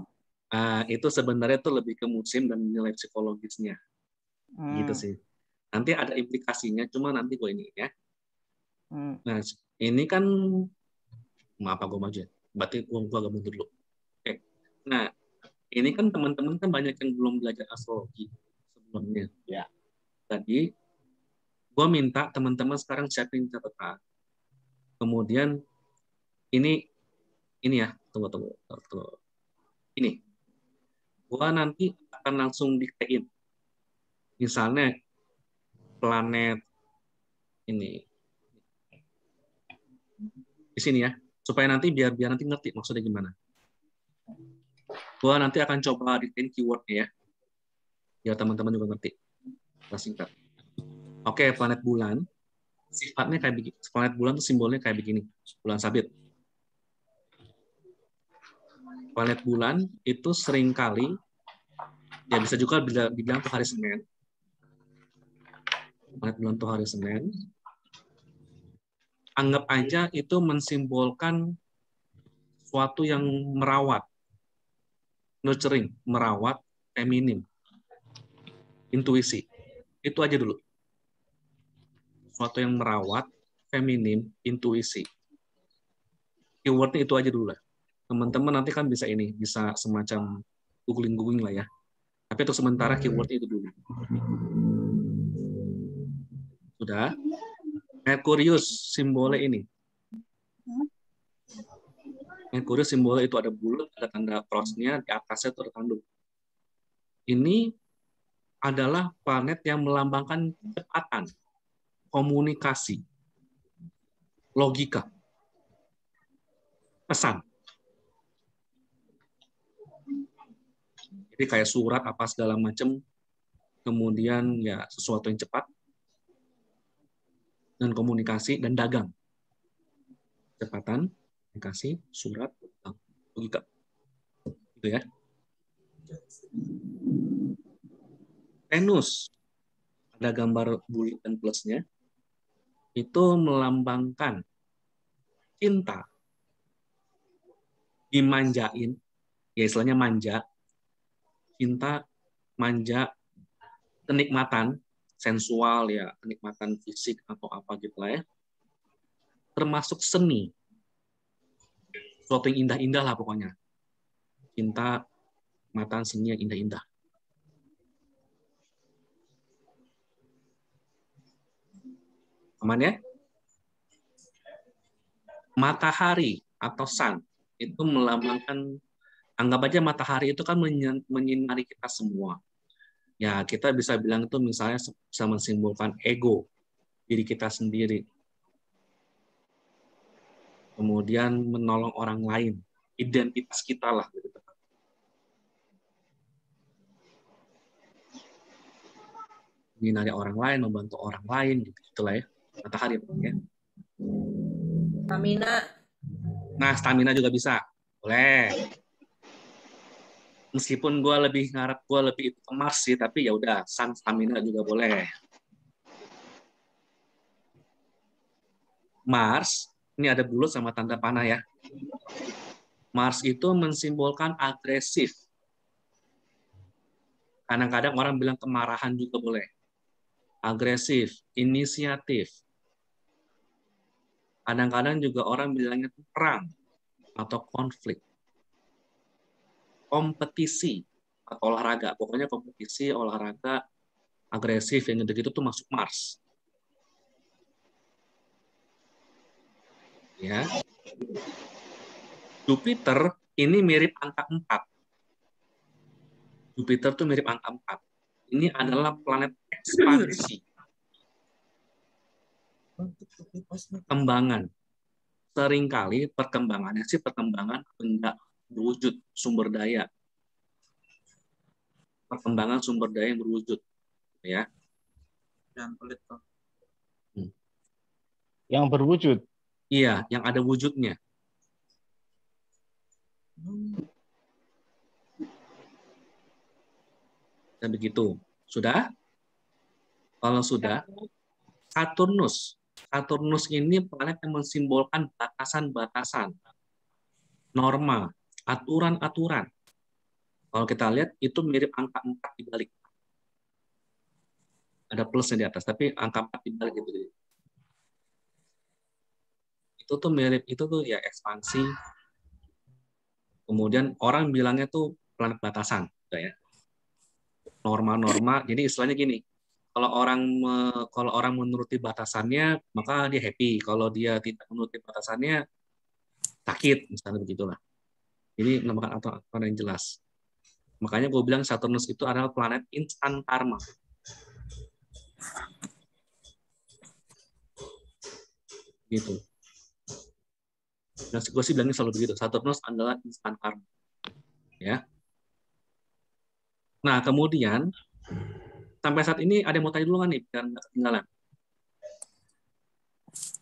Itu sebenarnya tuh lebih ke musim dan nilai psikologisnya. Gitu sih. Nanti ada implikasinya, cuma nanti gue ini ya. Nah, ini kan gue maju ya. Berarti gue agak mundur dulu. Oke. Nah, ini kan teman-teman kan banyak yang belum belajar astrologi sebelumnya. Ya. Tadi gue minta teman-teman sekarang siapin catatan. Kemudian ini ya, tunggu. Ini, gue nanti akan langsung diktein. Misalnya planet ini di sini ya, supaya nanti biar nanti ngerti maksudnya gimana. Gue nanti akan coba diktein keywordnya ya, biar teman-teman juga ngerti. Singkat. Oke, planet bulan sifatnya kayak begini. Planet bulan itu simbolnya kayak begini. Bulan sabit. Planet bulan itu seringkali ya bisa juga dibilang tuh hari Senin. Planet bulan tuh hari Senin. Anggap aja itu mensimbolkan sesuatu yang merawat, nurturing, merawat, feminim, intuisi. Itu aja dulu. Sesuatu yang merawat, feminim, intuisi. Keywordnya itu aja dulu lah. Teman-teman nanti kan bisa semacam googling lah ya. Tapi untuk sementara keywordnya itu dulu. Sudah? Merkurius simbolnya ini. Merkurius simbolnya itu ada bulat, ada tanda cross-nya, di atasnya itu ada tanduk. Ini adalah planet yang melambangkan kecepatan, komunikasi, logika, pesan. Jadi kayak surat apa segala macam, kemudian ya sesuatu yang cepat, dan komunikasi dan dagang. Kecepatan, komunikasi, surat, logika. Gitu ya. Venus, ada gambar bulat dan plusnya, itu melambangkan cinta, dimanjain, ya istilahnya manja, cinta, manja, kenikmatan, sensual ya, kenikmatan fisik atau apa gitu lah ya, termasuk seni, sesuatu yang indah-indah lah pokoknya, cinta, matan, seni yang indah-indah. Aman ya? Matahari atau sun itu melambangkan, anggap aja matahari itu kan menyinari kita semua. Ya, kita bisa bilang itu misalnya bisa mensimbolkan ego, diri kita sendiri. Kemudian menolong orang lain, identitas kita lah. Gitu. Menyinari orang lain, membantu orang lain, gitu lah ya. Matahari ya. Stamina. Nah, stamina juga bisa. Boleh. Meskipun gue lebih ngarep, gue lebih ke Mars sih, tapi ya udah, sun, stamina juga boleh. Mars, ini ada bulat sama tanda panah ya. Mars itu mensimbolkan agresif. Kadang-kadang orang bilang kemarahan juga boleh. Agresif, inisiatif. Kadang-kadang juga orang bilangnya perang atau konflik. Kompetisi atau olahraga. Pokoknya kompetisi, olahraga, agresif, yang gitu-gitu tuh masuk Mars. Ya. Jupiter ini mirip angka 4. Jupiter tuh mirip angka 4. Ini adalah planet ekspansi. Perkembangan. Seringkali perkembangannya sih perkembangan benda berwujud, sumber daya. Perkembangan sumber daya yang berwujud. Ya. Yang berwujud? Iya, yang ada wujudnya. Dan begitu. Sudah? Kalau sudah, Saturnus. Saturnus ini planet yang mensimbolkan batasan-batasan, norma, aturan-aturan. Kalau kita lihat, itu mirip angka 4 di balik. Ada plusnya di atas, tapi angka 4 di balik itu. Itu tuh mirip, itu tuh ya ekspansi. Kemudian orang bilangnya tuh planet batasan. Ya. Norma-norma, jadi istilahnya gini, kalau orang menuruti batasannya, maka dia happy. Kalau dia tidak menuruti batasannya, sakit, misalnya begitulah. Jadi merupakan aturan yang jelas. Makanya gue bilang Saturnus itu adalah planet instan karma. Gitu. Dan gue sih bilangnya selalu begitu. Saturnus adalah instan karma. Ya. Nah, kemudian sampai saat ini ada yang mau tanya dulu nggak nih? Biar nggak ketinggalan.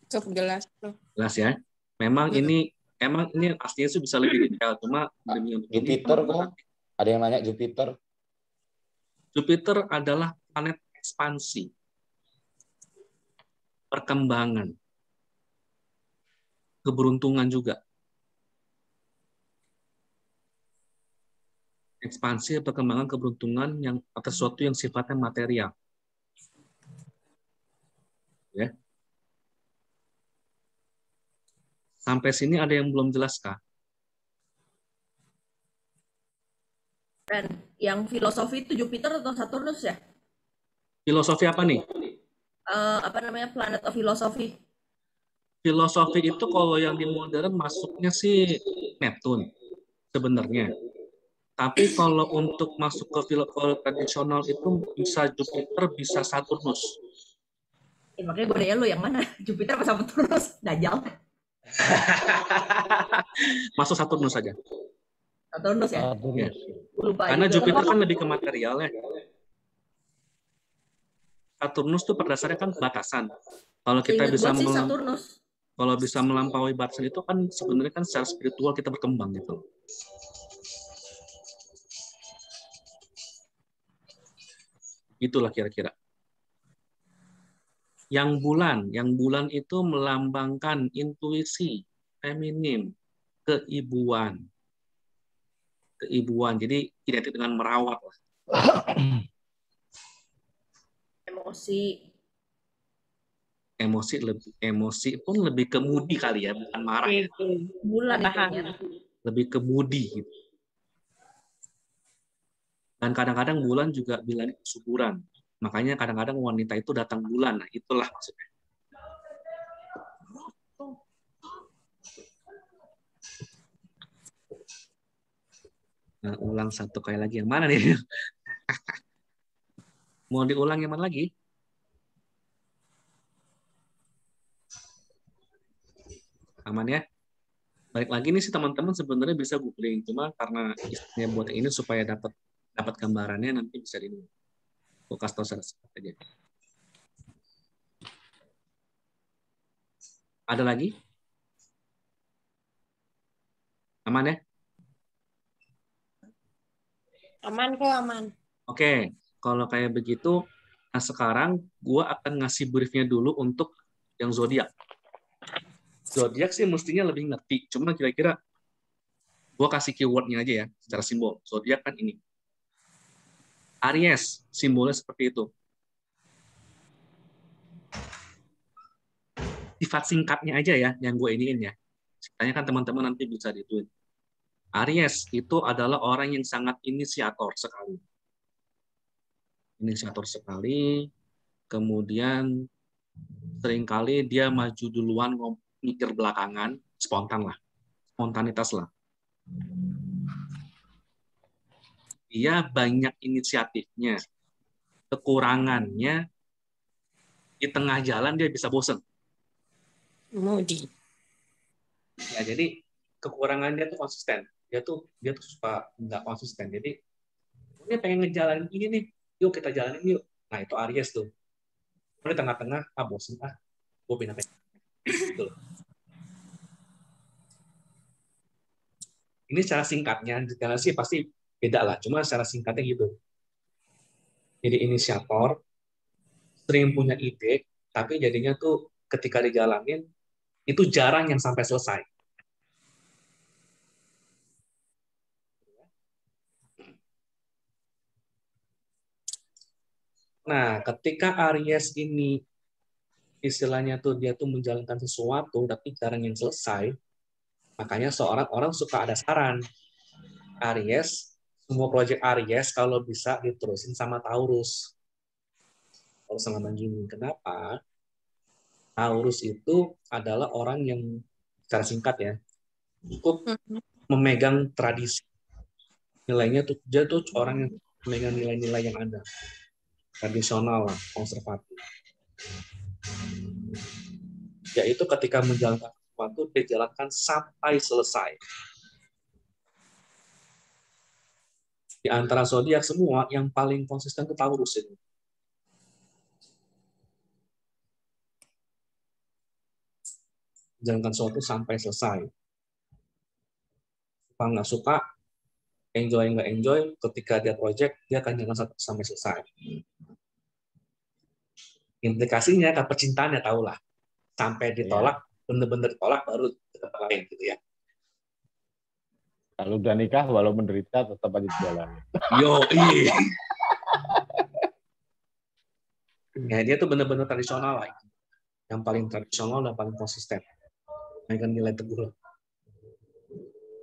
Cukup jelas. Jelas ya. Emang ini aslinya sih bisa lebih detail, cuma demi Jupiter kok. Ada yang nanya Jupiter. Jupiter adalah planet ekspansi, perkembangan, keberuntungan juga. Ekspansi, perkembangan, keberuntungan yang atas sesuatu yang sifatnya material. Ya. Sampai sini ada yang belum jelas kah? Dan yang filosofi itu Jupiter atau Saturnus ya? Filosofi apa nih? Apa namanya, Planet of Philosophy. Filosofi itu kalau yang di modern masuknya sih Neptune sebenarnya. Tapi kalau untuk masuk ke filosofi tradisional itu bisa Jupiter, bisa Saturnus. Makanya gue nanya lu yang mana? Jupiter apa Saturnus? Dajjal. Masuk Saturnus saja. Saturnus ya? Ya. Karena Jupiter kan lebih ke material ya. Saturnus tuh pada dasarnya kan batasan. Kalau kita bisa melampaui batasan itu kan sebenarnya kan secara spiritual kita berkembang gitu. Itulah kira-kira. Yang bulan itu melambangkan intuisi, feminim, keibuan. Jadi identik dengan merawat lah. Emosi pun lebih ke moody kali ya, bukan marah ya. Bulan lebih ke moody gitu. Dan kadang-kadang bulan juga bilangnya kesuburan. Makanya kadang-kadang wanita itu datang bulan. Nah, itulah maksudnya. Nah, ulang satu kali lagi. Yang mana nih? Mau diulang yang mana lagi? Aman ya? Balik lagi nih sih teman-teman sebenarnya bisa googling. Cuma karena istrinya buat ini supaya dapat gambarannya nanti bisa di kasih tahu aja. Ada lagi? Aman ya? Aman kok, aman. Oke, kalau kayak begitu, nah sekarang gue akan ngasih briefnya dulu untuk yang zodiak. Zodiak sih mestinya lebih ngerti, cuma kira-kira gue kasih keywordnya aja ya, secara simbol. Zodiak kan ini. Aries, simbolnya seperti itu. Sifat singkatnya aja ya, yang gue iniin ya. Ceritanya kan teman-teman nanti bisa dituin. Aries itu adalah orang yang sangat inisiator sekali. Kemudian seringkali dia maju duluan, mikir belakangan, spontanitas lah. Dia banyak inisiatifnya. Kekurangannya di tengah jalan dia bisa bosen. Moody. Ya, jadi kekurangannya tuh konsisten. Dia tuh suka nggak konsisten. Jadi dia pengen ngejalanin ini nih, yuk kita jalanin yuk. Nah itu Aries tuh. Di tengah-tengah, bosen gue pindah gitu. Ini secara singkatnya, detailnya sih pasti beda lah. Cuma secara singkatnya gitu. Jadi inisiator, sering punya ide, tapi jadinya tuh ketika dijalanin, itu jarang yang sampai selesai. Nah, ketika Aries ini istilahnya tuh dia tuh menjalankan sesuatu tapi jarang yang selesai, makanya seorang orang suka ada saran. Aries, semua proyek Aries kalau bisa diterusin sama Taurus. Kalau sama gini, kenapa? Taurus itu adalah orang yang secara singkat ya, cukup memegang tradisi. Nilainya tuh dia tuh orang yang memegang nilai-nilai yang ada. Tradisional lah, konservatif. Yaitu ketika menjalankan sesuatu, dijalankan sampai selesai. Di antara zodiak semua, yang paling konsisten itu Taurus ini. Jalankan sesuatu sampai selesai. Suka nggak suka, enjoy nggak enjoy, ketika dia project, dia akan jalan sampai selesai. Implikasinya ke percintaannya tahulah. Sampai ditolak, bener-bener ditolak, baru kita lain gitu ya. Kalau udah nikah, walau menderita, tetap aja jalan. Ya, dia tuh bener-bener tradisional lah. Yang paling tradisional dan paling konsisten. Dengan nilai teguh.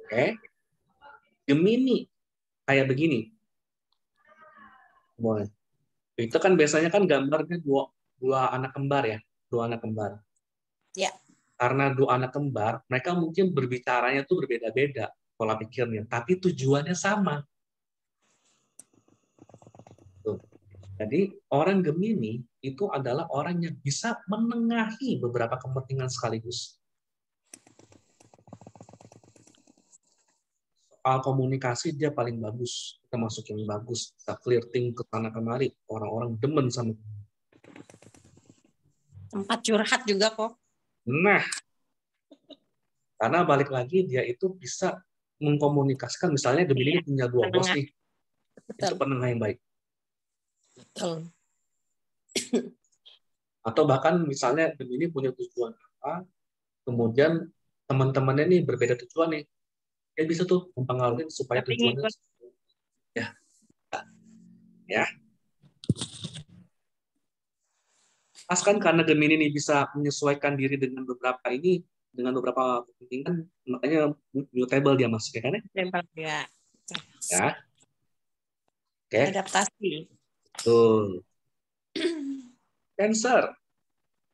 Oke. Gemini kayak begini. Boleh. Itu kan biasanya kan gambarnya dua anak kembar ya. Dua anak kembar. Ya. Karena dua anak kembar, mereka mungkin berbicaranya tuh berbeda-beda pola pikirnya, tapi tujuannya sama. Tuh. Jadi orang Gemini itu adalah orang yang bisa menengahi beberapa kepentingan sekaligus. Soal komunikasi dia paling bagus, termasuk yang bagus, bisa flirting ke sana kemari, orang-orang demen sama. Tempat curhat juga kok. Nah, karena balik lagi dia itu bisa mengkomunikasikan, misalnya Gemini punya dua bos nih, itu penengah yang baik. Betul. Atau bahkan misalnya Gemini punya tujuan apa, kemudian teman-temannya nih berbeda tujuan nih, dia bisa tuh mempengaruhi supaya tujuannya ya. Pas kan karena Gemini ini bisa menyesuaikan diri dengan beberapa kepentingan, makanya mutable dia masuk ya kan ya? Ya. Oke. Adaptasi. Tuh. Cancer.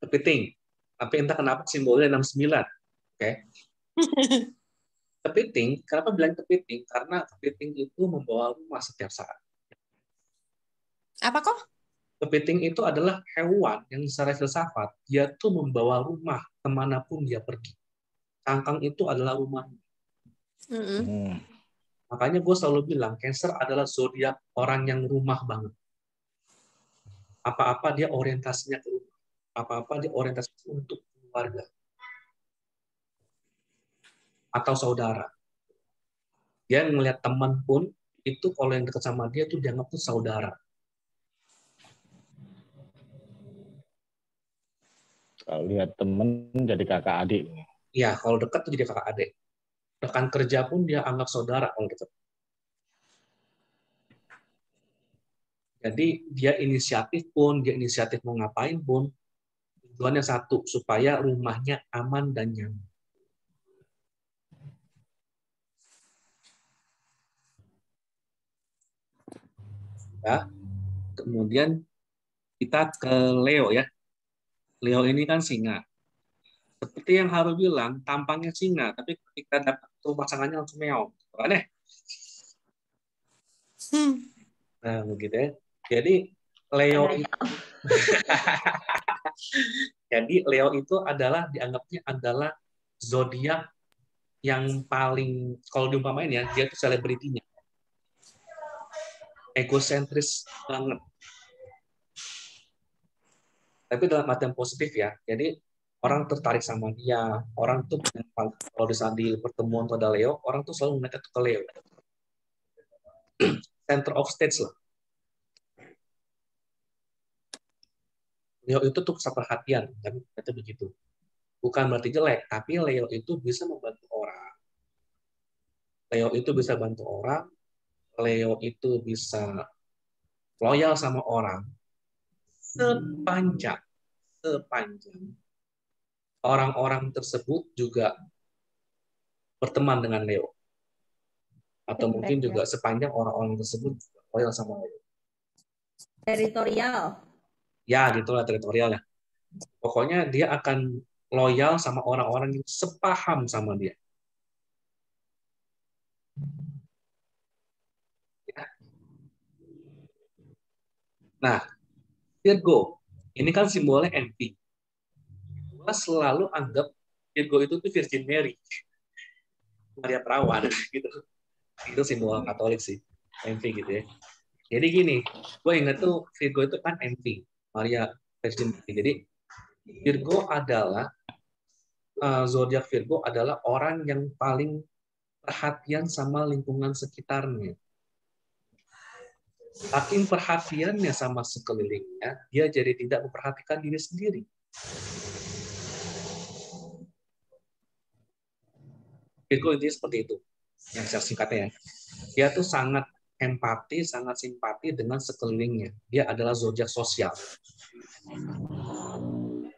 Kepiting. Tapi entah kenapa simbolnya 69. Oke. Kepiting, kenapa bilang kepiting? Karena kepiting itu membawa rumah setiap saat. Apa kok? Kepiting itu adalah hewan yang secara filsafat, dia tuh membawa rumah kemanapun dia pergi. Cangkang itu adalah rumah. Makanya gue selalu bilang, Cancer adalah zodiak orang yang rumah banget. Apa-apa dia orientasinya ke rumah. Apa-apa dia orientasinya untuk keluarga. Atau saudara. Dia ngelihat teman pun, itu kalau yang dekat sama dia tuh dianggap tuh saudara. Kalau lihat temen jadi kakak adik. Iya, kalau dekat tuh jadi kakak adik. Rekan kerja pun dia anggap saudara kalau dekat. Jadi dia inisiatif mau ngapain pun, tujuannya satu, supaya rumahnya aman dan nyaman. Ya. Kemudian kita ke Leo ya. Leo ini kan singa. Seperti yang Haru bilang, tampangnya singa, tapi ketika dapat pasangannya langsung meong. Aneh. Nah, begitu ya. Jadi Leo itu Jadi Leo itu dianggapnya adalah zodiak yang paling, kalau diumpamain ya, dia itu selebritinya. Egosentris banget. Tapi dalam arti yang positif ya. Jadi orang tertarik sama dia, orang tuh kalau di pertemuan tuh ada Leo, orang tuh selalu melihat ke Leo. Center of stage lah. Leo itu tuh pusat perhatian, tapi itu begitu. Bukan berarti jelek, tapi Leo itu bisa membantu orang. Leo itu bisa bantu orang. Leo itu bisa loyal sama orang. Sepanjang orang-orang tersebut juga berteman dengan Leo. Atau mungkin juga sepanjang orang-orang tersebut loyal sama Leo. Teritorial. Ya, gitulah teritorial ya. Pokoknya dia akan loyal sama orang-orang yang sepaham sama dia. Nah, Virgo, ini kan simbolnya envy. Gue selalu anggap Virgo itu tuh Virgin Mary, Maria Perawan, gitu. Itu simbol Katolik sih, envy gitu ya. Jadi gini, gue ingat tuh Virgo itu kan envy, Maria Virgin Mary. Jadi Virgo adalah zodiak Virgo adalah orang yang paling perhatian sama lingkungan sekitarnya. Saking perhatiannya sama sekelilingnya, dia jadi tidak memperhatikan diri sendiri. Virgo intinya seperti itu, yang saya singkatnya ya. Dia tuh sangat empati, sangat simpati dengan sekelilingnya. Dia adalah zodiak sosial.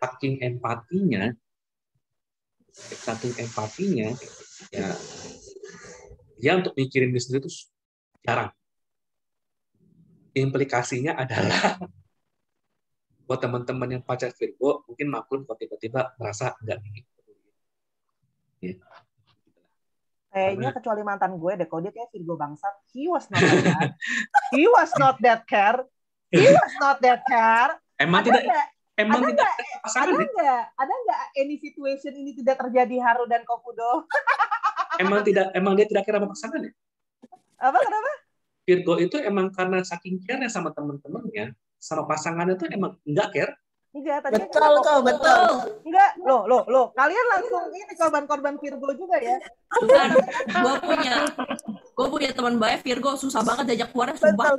Saking empatinya, ya, dia untuk mikirin diri sendiri itu jarang. Implikasinya adalah buat teman-teman yang pacar Virgo mungkin maklum kalau tiba-tiba merasa enggak gitu. Ya. Kayaknya kecuali mantan gue deh, kalau dia kayak Virgo bangsat. He was not like that. He was not that care. He was not that care. Emang ada tidak gak, emang ada tidak nggak ada nggak any situation ini tidak terjadi Haru dan Kofudo? emang dia tidak kira sama pasangannya? Apa kenapa? Virgo itu emang karena saking care-nya sama teman-temannya, sama pasangannya tuh emang enggak care. Enggak, tadi betul kok, betul. Enggak, loh. Kalian langsung ini korban-korban Virgo juga ya? Bukan, gue punya teman baik Virgo, susah banget diajak keluar, sumpah.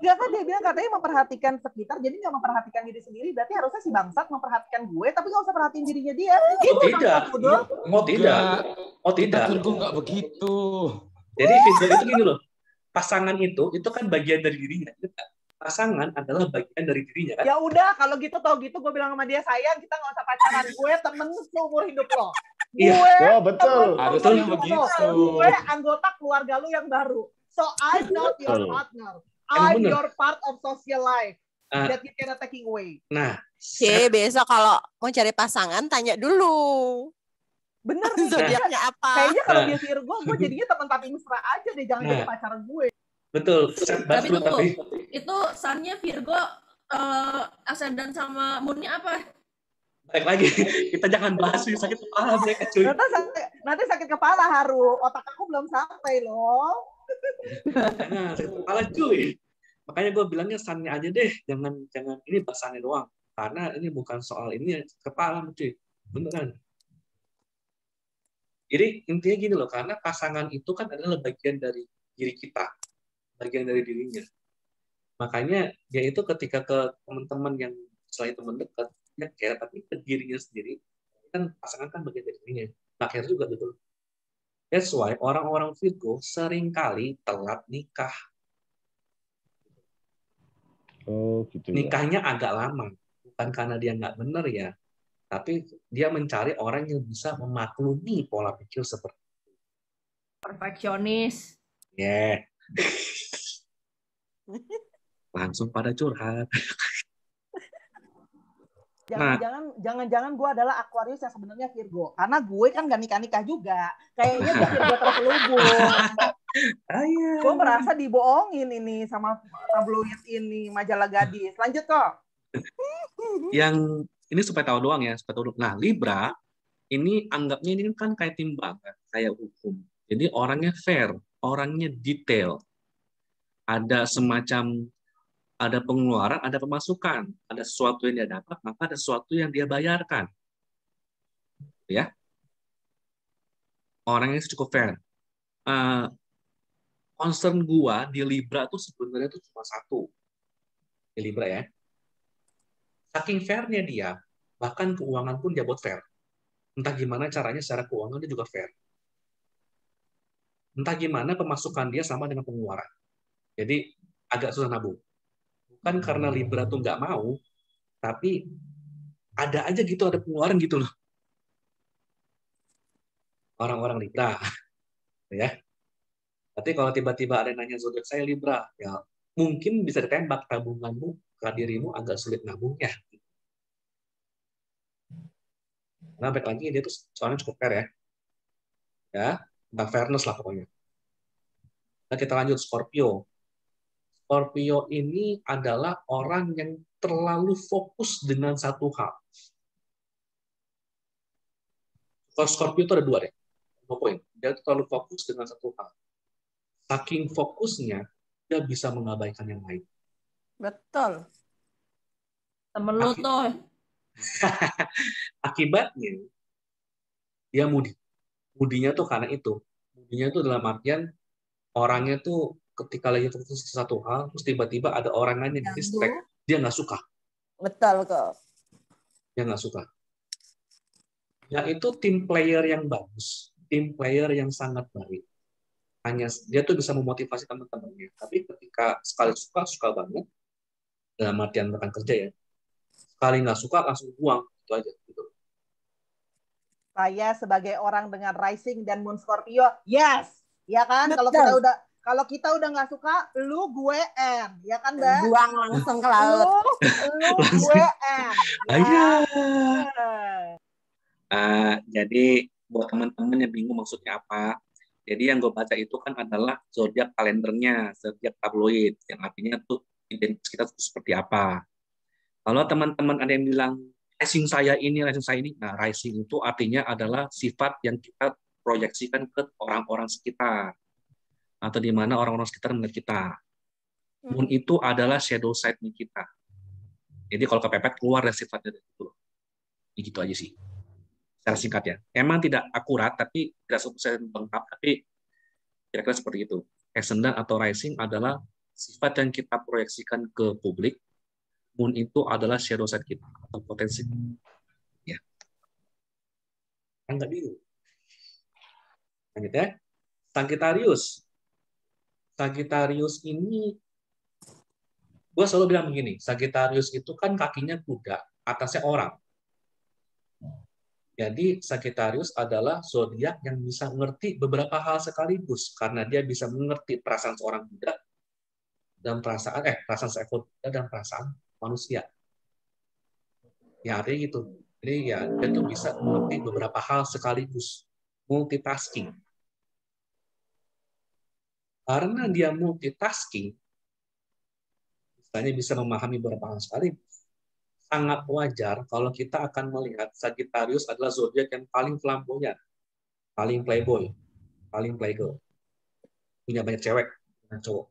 Enggak kan dia bilang katanya memperhatikan sekitar, jadi nggak memperhatikan diri sendiri, berarti harusnya si bangsat memperhatikan gue, tapi nggak usah perhatiin dirinya dia. Oh tidak. Virgo nggak begitu. Jadi Virgo itu gini loh, pasangan itu kan bagian dari dirinya. Pasangan adalah bagian dari dirinya kan? Ya udah, kalau gitu tau gitu gue bilang sama dia, sayang kita nggak usah pacaran, gue temen seumur hidup lo. Iya, betul. Harusnya begitu. Gue anggota keluarga lu yang baru. So I'm not your partner. I'm your part of social life that you cannot taking away. Nah, besok kalau mau cari pasangan tanya dulu. Bener zodiaknya apa? Kayaknya kalau dia Virgo, gue jadinya teman tapi mesra aja deh, jangan jadi pacaran gue. Betul. Tapi tunggu, itu sunnya Virgo, ascendant sama moonnya apa? Baik lagi, kita jangan bahas sakit kepala mereka cuy. Nanti sakit kepala Haru, otak aku belum sampai loh. Nah, sakit kepala cuy. Makanya gue bilangnya sunnya aja deh, jangan ini bahasannya doang. Karena ini bukan soal ini kepala cuy, beneran. Jadi intinya gini loh, karena pasangan itu kan adalah bagian dari diri kita. Bagian dari dirinya. Makanya dia itu ketika ke teman-teman yang selain teman dekat, dia care, tapi ke dirinya sendiri, kan pasangan kan bagian dari dirinya. Nah, care juga betul. That's why orang-orang Virgo seringkali telat nikah. Oh, gitu. Nikahnya agak lama, bukan karena dia nggak benar ya, tapi dia mencari orang yang bisa memaklumi pola pikir seperti itu. Perfeksionis. Yeah. Langsung pada curhat. Jangan-jangan gue adalah Aquarius yang sebenarnya Virgo, karena gue kan gak nikah juga, kayaknya gue Virgo terselubung. Gue merasa dibohongin ini sama tabloid ini, majalah gadis. Lanjut kok. Yang Ini supaya tahu doang ya, supaya tahu doang. Nah, Libra ini anggapnya ini kan kayak timbangan, kayak hukum. Jadi orangnya fair, orangnya detail. Ada semacam ada pengeluaran, ada pemasukan, ada sesuatu yang dia dapat, maka ada sesuatu yang dia bayarkan. Ya, orangnya cukup fair. Concern gua di Libra tuh sebenarnya tuh cuma satu di Libra ya. Saking fairnya dia, bahkan keuangan pun dia buat fair. Entah gimana caranya secara keuangan dia juga fair. Entah gimana pemasukan dia sama dengan pengeluaran. Jadi agak susah nabung. Bukan karena Libra tuh nggak mau, tapi ada aja gitu, ada pengeluaran gitu loh. Orang-orang Libra, ya. Tapi kalau tiba-tiba ada yang nanya zodiak saya Libra, ya mungkin bisa ditembak tabunganmu, ke dirimu agak sulit nabungnya. Nah, baik lagi dia tuh soalnya cukup fair ya. Ya, tentang fairness lah pokoknya. Nah, kita lanjut Scorpio. Scorpio ini adalah orang yang terlalu fokus dengan satu hal. Kalau Scorpio itu ada dua deh. Dua poin. Dia terlalu fokus dengan satu hal. Saking fokusnya, dia bisa mengabaikan yang lain. Betul. Temen lu tuh. Akibatnya, dia moody. Moody-nya tuh karena itu. Moody-nya tuh dalam artian, orangnya tuh ketika lagi fokus ke satu hal, terus tiba-tiba ada orang lain yang distract, dia nggak suka. Betul kok. Dia nggak suka. Ya itu tim player yang bagus, tim player yang sangat baik. Hanya dia tuh bisa memotivasi teman-temannya. Tapi ketika sekali suka banget, dalam artian rekan kerja ya, sekali nggak suka langsung buang, itu aja. Gitu. Saya sebagai orang dengan rising dan moon Scorpio, yes, ya kan? Kalau kita udah nggak suka, lu gue M, ya kan Mbak? Buang langsung ke laut. Lu gue M. Ya. Jadi buat teman-teman yang bingung maksudnya apa, jadi yang gue baca itu kan adalah zodiak kalendernya, zodiak tabloid, yang artinya tuh identitas kita tuh seperti apa. Kalau teman-teman ada yang bilang rising saya ini, nah rising itu artinya adalah sifat yang kita proyeksikan ke orang-orang sekitar atau di mana orang-orang sekitar melihat kita. Moon itu adalah shadow side-nya kita. Jadi kalau kepepet keluar dari sifatnya itu. Gitu aja sih. Secara singkat ya. Emang tidak akurat, tapi tidak 100% lengkap, tapi kira-kira seperti itu. Ascendant atau rising adalah sifat yang kita proyeksikan ke publik. Moon itu adalah shadow side kita, atau potensi. Ya. Enggak biru. Lanjut ya. Sagittarius. Sagittarius ini, gue selalu bilang begini, Sagittarius itu kan kakinya kuda, atasnya orang. Jadi Sagittarius adalah zodiak yang bisa mengerti beberapa hal sekaligus karena dia bisa mengerti perasaan seorang kuda dan perasaan seekor kuda dan perasaan manusia. Ya artinya gitu. Jadi ya dia tuh bisa mengerti beberapa hal sekaligus, multitasking. Karena dia multitasking, misalnya bisa memahami beberapa hal sekaligus. Sangat wajar kalau kita akan melihat Sagittarius adalah zodiak yang paling flamboyan, paling playboy, paling playgirl, punya banyak cewek dan cowok.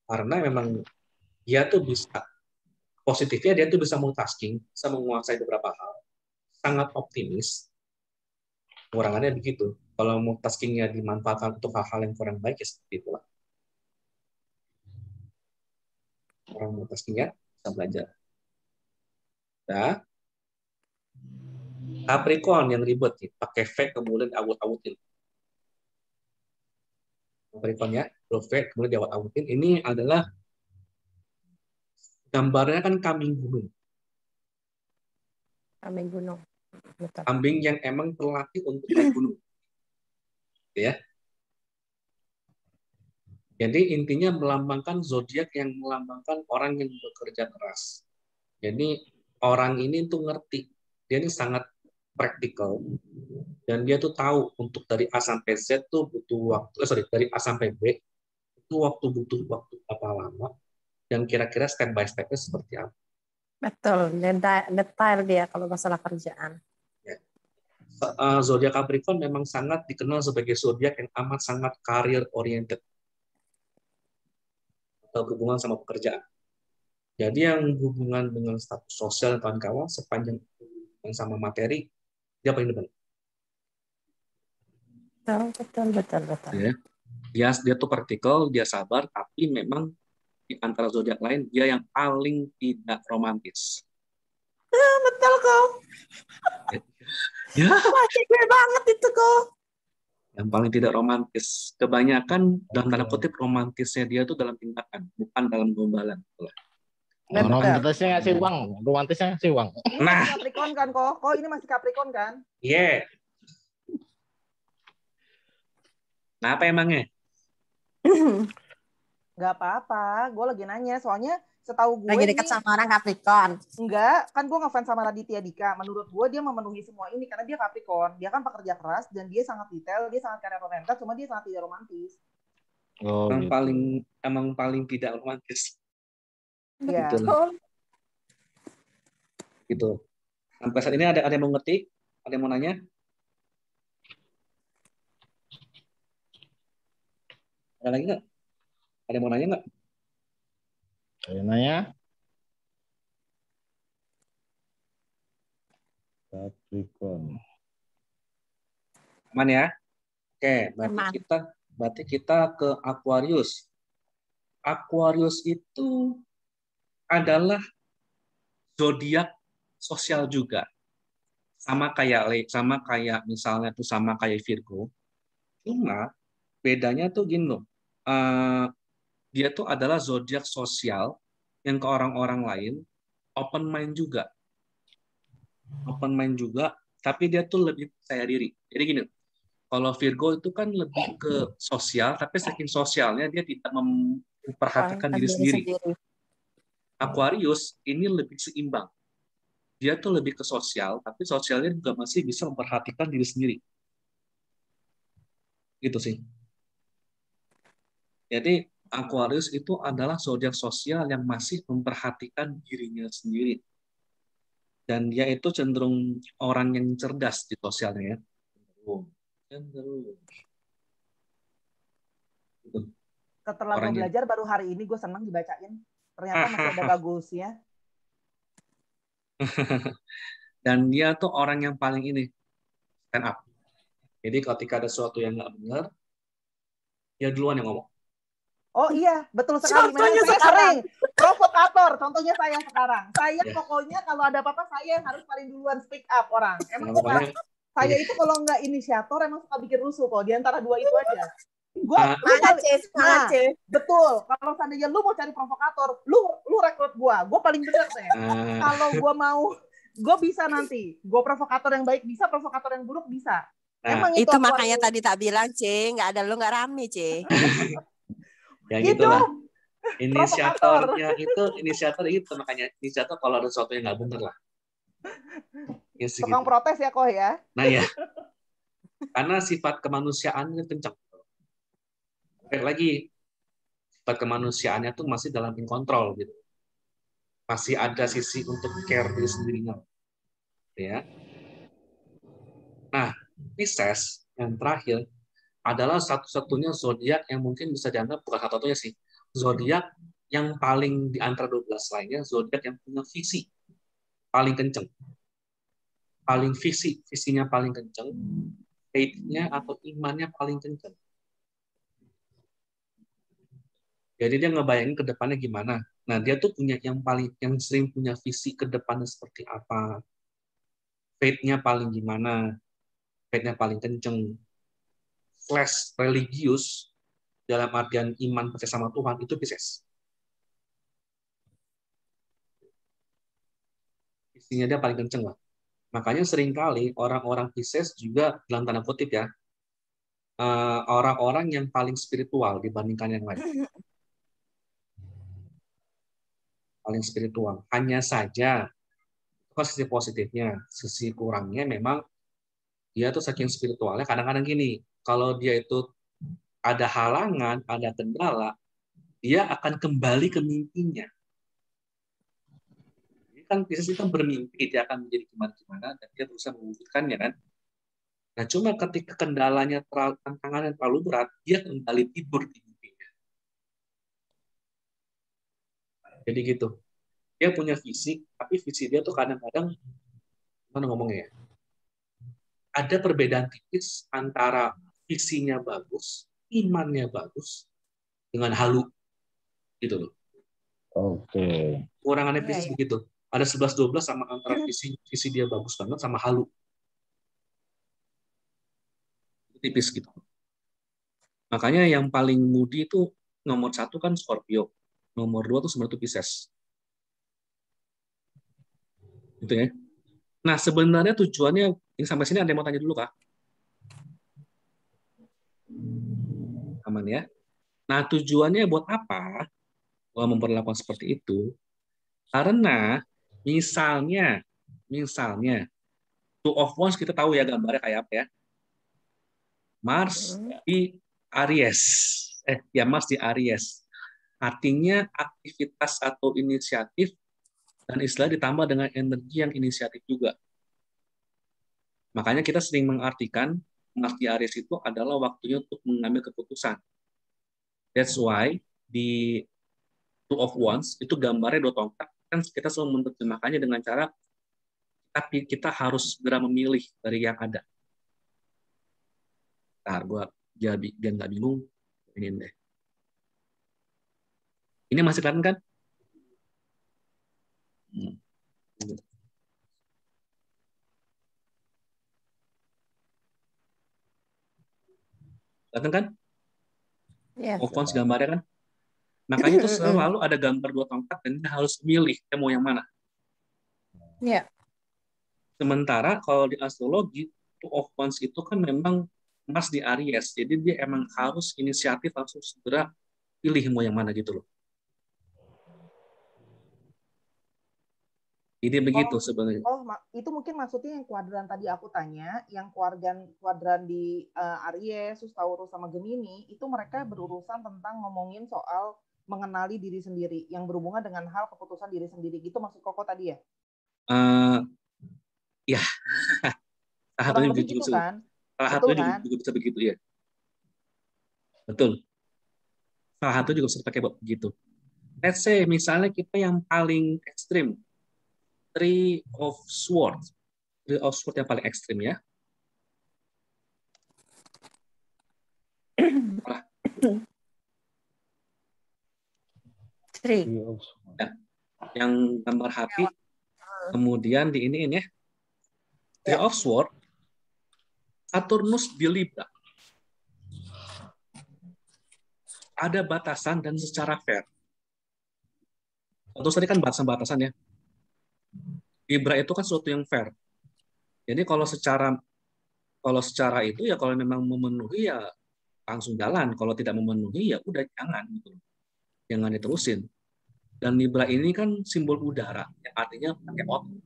Karena memang dia tuh bisa, positifnya dia tuh bisa multitasking, bisa menguasai beberapa hal, sangat optimis. Kurangannya begitu. Kalau multitaskingnya dimanfaatkan untuk hal-hal yang kurang baik ya seperti itulah. Orang multitaskingnya bisa belajar. Nah, Capricorn yang ribet nih, pakai fake kemudian awut-awutin. Capricorn ya, fake kemudian diawut-awutin. Ini adalah gambarnya kan kambing gunung. Kambing gunung. Betul. Kambing yang emang terlatih untuk naik gunung. Ya. Jadi intinya melambangkan zodiak yang melambangkan orang yang bekerja keras. Jadi orang ini tuh ngerti, dia ini sangat praktikal dan dia tuh tahu untuk dari A sampai Z tuh butuh waktu, dari A sampai B itu butuh waktu apa lama dan kira-kira step by step-nya seperti apa. Betul, detail dia kalau masalah kerjaan. Ya. Zodiak Capricorn memang sangat dikenal sebagai zodiak yang amat sangat career oriented atau berhubungan sama pekerjaan. Jadi yang hubungan dengan status sosial dan kawan-kawan sepanjang yang sama materi, dia paling depan. Betul. Ya. Dia tuh praktikal, dia sabar, tapi memang di antara zodiak lain dia yang paling tidak romantis. Betul kok. Ya. Masih gue banget itu kok. Yang paling tidak romantis. Kebanyakan dalam tanda kutip romantisnya dia tuh dalam tindakan, bukan dalam gombalan. Romantisnya ngasih uang, romantisnya ngasih uang. Ini masih Capricorn kan kok? Kok ini masih Capricorn kan? Iya. Yeah. Nah, apa emangnya? Gak apa-apa, gue lagi nanya. Soalnya setahu gue lagi dekat sama orang Capricorn. Enggak, kan gue ngefans sama Raditya Dika. Menurut gue dia memenuhi semua ini karena dia Capricorn. Dia kan pekerja keras dan dia sangat detail, dia sangat karir oriented, cuma dia sangat tidak romantis. Oh, emang paling tidak romantis. Iya. Gitu. Sampai saat ini ada yang mau ngetik? Ada yang mau nanya? Ada lagi nggak? Ada yang mau nanya nggak? Ada yang nanya? Capricorn. Aman ya? Oke, berarti kita ke Aquarius. Aquarius itu adalah zodiak sosial juga. Sama kayak misalnya tuh sama kayak Virgo. Cuma bedanya tuh gini loh. Dia tuh adalah zodiak sosial yang ke orang-orang lain open mind juga. Open mind juga, tapi dia tuh lebih percaya diri. Jadi gini, kalau Virgo itu kan lebih ke sosial, tapi saking sosialnya dia tidak memperhatikan diri sendiri. Aquarius ini lebih seimbang. Dia tuh lebih ke sosial, tapi sosialnya juga masih bisa memperhatikan diri sendiri. Gitu sih. Jadi Aquarius itu adalah zodiak sosial yang masih memperhatikan dirinya sendiri. Dan dia itu cenderung orang yang cerdas di sosialnya. Cenderung. Setelah gue belajar baru hari ini gue senang dibacain. Ternyata masih ada bagusnya. Dan dia tuh orang yang paling stand up. Jadi ketika ada sesuatu yang nggak benar, dia duluan yang ngomong. Oh iya, betul sekali. Contohnya saya sering provokator. Contohnya saya sekarang. Saya pokoknya kalau ada apa-apa saya yang harus paling duluan speak up orang. Emang saya itu kalau nggak inisiator emang suka bikin rusuh kok. Di antara dua itu aja. Betul. Kalau seandainya lu mau cari provokator, lu rekrut gue paling bener deh. Kalau gue bisa nanti. Gue provokator yang baik bisa, provokator yang buruk bisa. Emang itu makanya tadi tak bilang, nggak ada lu nggak rame, Ya gitulah. Inisiator itu makanya inisiator kalau ada sesuatu yang nggak bener lah. Ya, tukang protes ya kok ya. Nah ya. Karena sifat kemanusiaannya kencang. Lagi sifat kemanusiaannya tuh masih dalam kontrol gitu. Masih ada sisi untuk care diri sendirinya. Ya. Nah, Pisces yang terakhir adalah satu-satunya zodiak yang mungkin bisa dianggap bukan satu-satunya sih. Zodiak yang paling di antara 12 lainnya, zodiak yang punya visi paling kenceng. Visinya paling kenceng, faith-nya atau imannya paling kenceng. Jadi dia ngebayangin ke depannya gimana. Nah, dia tuh punya yang sering punya visi ke depannya seperti apa. Faith-nya paling gimana. Faith-nya paling kenceng. Flash religius dalam artian iman percaya sama Tuhan itu Pisces. Visinya dia paling kenceng lah. Makanya seringkali orang-orang Pisces juga dalam tanda kutip ya, orang-orang yang paling spiritual dibandingkan yang lain. Paling spiritual. Hanya saja, itu sisi positifnya. Sisi kurangnya memang dia tuh saking spiritualnya, kadang-kadang gini, kalau dia itu ada halangan, ada kendala, dia akan kembali ke mimpinya. Ini kan Pisces itu kan bermimpi, dia akan menjadi gimana-gimana, dan dia berusaha mewujudkannya kan. Nah, cuma ketika kendalanya, tantangannya terlalu berat, dia kembali tidur di mimpinya. Jadi gitu. Dia punya visi, tapi visi dia tuh kadang-kadang, gimana ngomongnya ya? Ada perbedaan tipis antara visinya bagus, imannya bagus, dengan halu. Gitu loh. Oke. Kurangannya Pisces begitu. Ada 11-12 sama antara visi dia bagus banget sama halu. Tipis gitu. Makanya yang paling moody itu nomor 1 kan Scorpio. Nomor 2 tuh sebenarnya Pisces. Gitu ya. Nah, sebenarnya tujuannya, ini sampai sini ada yang mau tanya dulu, Kak? Aman ya? Nah, tujuannya buat apa? Memperlakukan seperti itu. Karena misalnya Two of Wands kita tahu ya gambarnya kayak apa ya. Mars di Aries. Mars di Aries. Artinya aktivitas atau inisiatif dan istilah ditambah dengan energi yang inisiatif juga. Makanya kita sering mengartikan Mars di Aries itu adalah waktunya untuk mengambil keputusan. That's why di Two of Wands itu gambarnya 2 tongkat, kan kita selalu menerjemahkannya dengan cara tapi kita harus segera memilih dari yang ada. Nah, biar nggak bingung, ini deh. Ini masih kelihatan kan? Kelihatan kan? Iya. Of Wands gambarnya kan? Makanya itu selalu ada gambar 2 tongkat dan kita harus milih kita mau yang mana. Iya. Sementara kalau di astrologi, Two of Wands itu kan memang Mars di Aries, jadi dia emang harus inisiatif langsung segera pilih mau yang mana gitu loh. Jadi begitu sebenarnya. Itu mungkin maksudnya yang kuadran tadi aku tanya, yang kuadran di Aries, Taurus sama Gemini, itu mereka berurusan tentang ngomongin soal mengenali diri sendiri, yang berhubungan dengan hal keputusan diri sendiri. Gitu maksud Koko tadi ya? Ya. Kurang lebih gitu kan? Salah satunya juga bisa begitu ya. Betul. Salah satu juga bisa pakai begitu. Let's say misalnya kita yang paling ekstrim, Three of Swords. Three of Swords yang paling ekstrim ya. Ya. Yang gambar hati, kemudian di ini ya. Three of Swords, Saturnus di Libra. Ada batasan dan secara fair. Terus tadi kan batasan-batasan ya. Libra itu kan sesuatu yang fair. Jadi kalau secara itu ya kalau memang memenuhi ya langsung jalan. Kalau tidak memenuhi ya udah jangan gitu. Jangan diterusin. Dan Libra ini kan simbol udara, yang artinya pakai otak.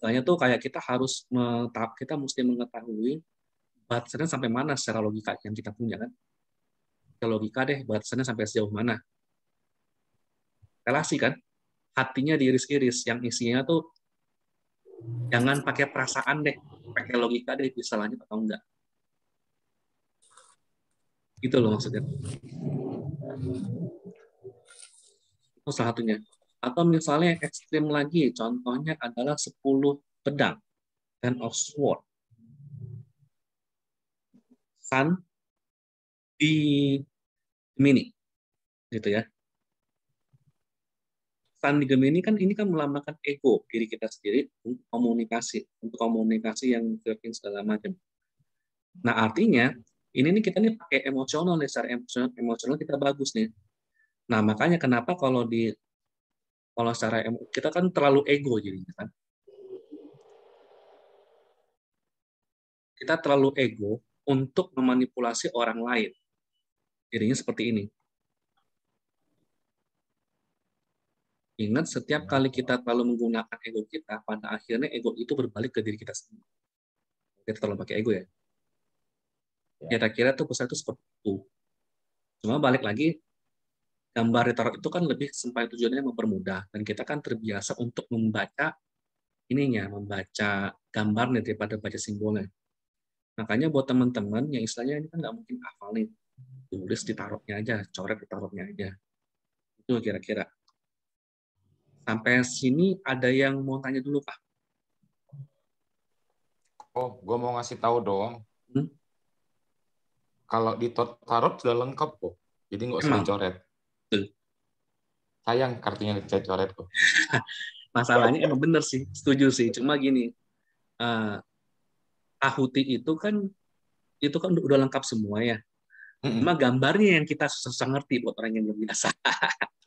Soalnya tuh kayak kita mesti mengetahui batasannya sampai mana secara logika yang kita punya kan. Secara logika deh batasannya sampai sejauh mana. Relasi kan, hatinya diiris-iris, yang isinya tuh jangan pakai perasaan deh, pakai logika deh bisa lanjut atau enggak. Gitu loh maksudnya. Itu salah satunya. Atau misalnya ekstrim lagi, contohnya adalah 10 pedang, 10 of Swords. Sun di Gemini, gitu ya. Sun di Gemini kan ini kan melambangkan ego diri kita sendiri untuk komunikasi yang terkini segala macam. Nah artinya ini nih kita nih pakai emosional nih, secara emosional kita bagus nih. Nah makanya kenapa kalau secara kita kan terlalu ego jadinya kan. Kita terlalu ego untuk memanipulasi orang lain. Jadinya seperti ini. Ingat, setiap kali kita terlalu menggunakan ego kita, pada akhirnya ego itu berbalik ke diri kita sendiri. Kita terlalu pakai ego ya. Kira-kira tuh pesan itu seperti itu. Cuma balik lagi, gambar di tarot itu kan lebih sampai tujuannya mempermudah, dan kita kan terbiasa untuk membaca membaca gambarnya daripada baca simbolnya. Makanya buat teman-teman yang istilahnya ini kan nggak mungkin hafal nih, tulis di tarotnya aja, coret di tarotnya aja. Itu kira-kira. Sampai sini ada yang mau tanya dulu, Pak? Oh, gue mau ngasih tahu doang. Kalau di tarot sudah lengkap kok. Jadi nggak usah dicoret. Sayang kartunya dicoret kok. Masalahnya emang bener sih, setuju sih. Cuma gini, Tahuti itu kan udah lengkap semua ya. Cuma gambarnya yang kita susah ngerti buat orang yang belum biasa.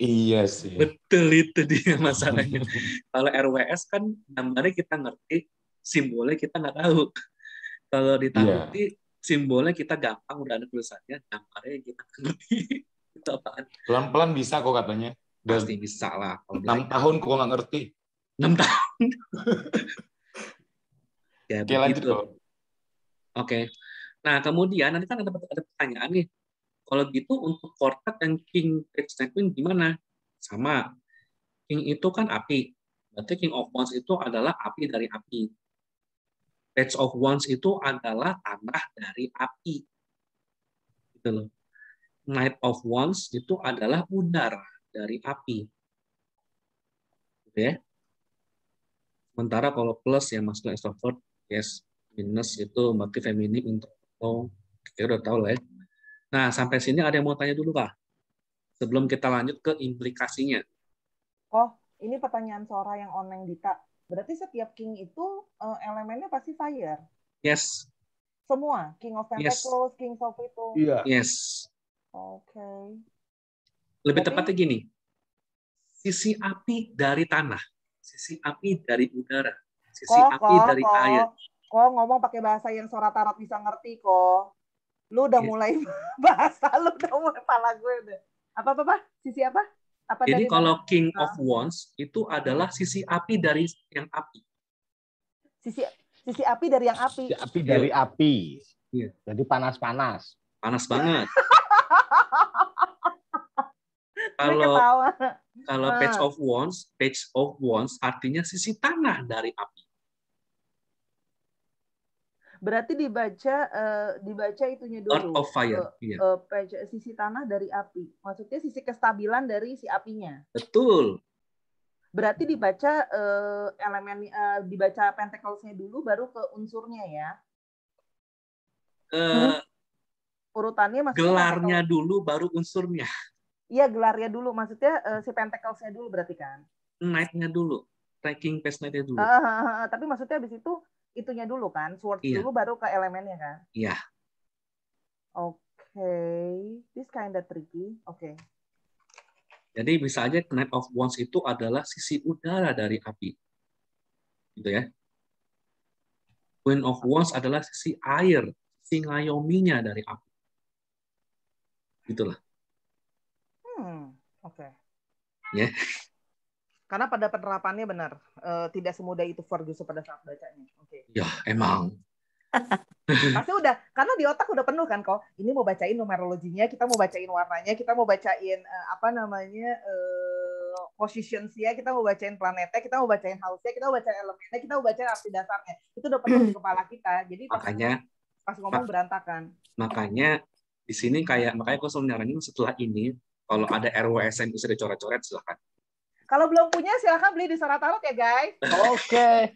Iya sih. Betul, itu dia masalahnya. Kalau RWS kan gambarnya kita ngerti, simbolnya kita nggak tahu. Kalau di Tahuti, simbolnya kita gampang, udah ada tulisannya, gambarnya yang kita ngerti. Itu apaan? Pelan-pelan bisa kok katanya. Pasti bisa lah. 6 tahun kok nggak ngerti. 6 tahun? Ya, oke, lanjut kok. Oke. Nah, kemudian nanti kan ada pertanyaan nih. Kalau gitu untuk Quartet dan King Page Queen gimana? Sama. King itu kan api. Berarti King of Wands itu adalah api dari api. Page of Wands itu adalah tanah dari api. Gitu loh. Knight of Wands itu adalah udara dari api. Oke. Sementara kalau plus ya masculine extrovert, yes. Minus itu berarti feminim, introvert. Kita udah tahu lah ya. Nah, sampai sini ada yang mau tanya dulu, Kak? Sebelum kita lanjut ke implikasinya. Oh, ini pertanyaan Sora yang online Dita. Berarti setiap king itu elemennya pasti fire? Yes. Semua? King of Pentacles, King of itu? Iya. Yes. Oke. Lebih tepatnya gini. Sisi api dari tanah. Sisi api dari udara. Sisi api dari air. Kok ngomong pakai bahasa yang Sora Tarot bisa ngerti kok. Lu udah mulai bahasa, lu udah mulai pala gue udah. Apa? Sisi apa? Jadi kalau King of Wands itu adalah sisi api dari yang api. Sisi api dari yang api. Sisi api dari api. Iya. Jadi panas-panas. Panas banget. Kalau Page of Wands artinya sisi tanah dari api. Berarti dibaca itunya dulu. Earth of Fire. Sisi tanah dari api. Maksudnya sisi kestabilan dari si apinya. Betul. Berarti dibaca elemen dibaca pentacles-nya dulu baru ke unsurnya ya. Urutannya maksudnya gelarnya dulu baru unsurnya. Iya, gelarnya dulu. Maksudnya si pentacles-nya dulu berarti kan. Knight-nya dulu. King Page Knight-nya dulu. Tapi maksudnya habis itu itunya dulu kan, swords dulu baru ke elemennya kan? Iya. Oke, this kinda tricky. Oke. Jadi bisa aja Knight of Wands itu adalah sisi udara dari api. Gitu ya. Queen of Wands adalah sisi air, sisi ngayominya dari api. Gitulah. Oke. Ya. Karena pada penerapannya benar, tidak semudah itu Fergus pada saat bacanya. Oke. Ya, emang. Pasti udah, karena di otak udah penuh kan kok. Ini mau bacain numerologinya, kita mau bacain warnanya, kita mau bacain positionsnya, kita mau bacain planetnya, kita mau bacain house-nya, kita mau bacain elemennya, kita mau bacain arti dasarnya. Itu udah penuh di kepala kita. Jadi pas ngomong berantakan. Makanya di sini makanya gue selalu nyaranin setelah ini kalau ada RWS yang bisa dicoret-coret silakan. Kalau belum punya silahkan beli di Sora Tarot ya guys. Oke.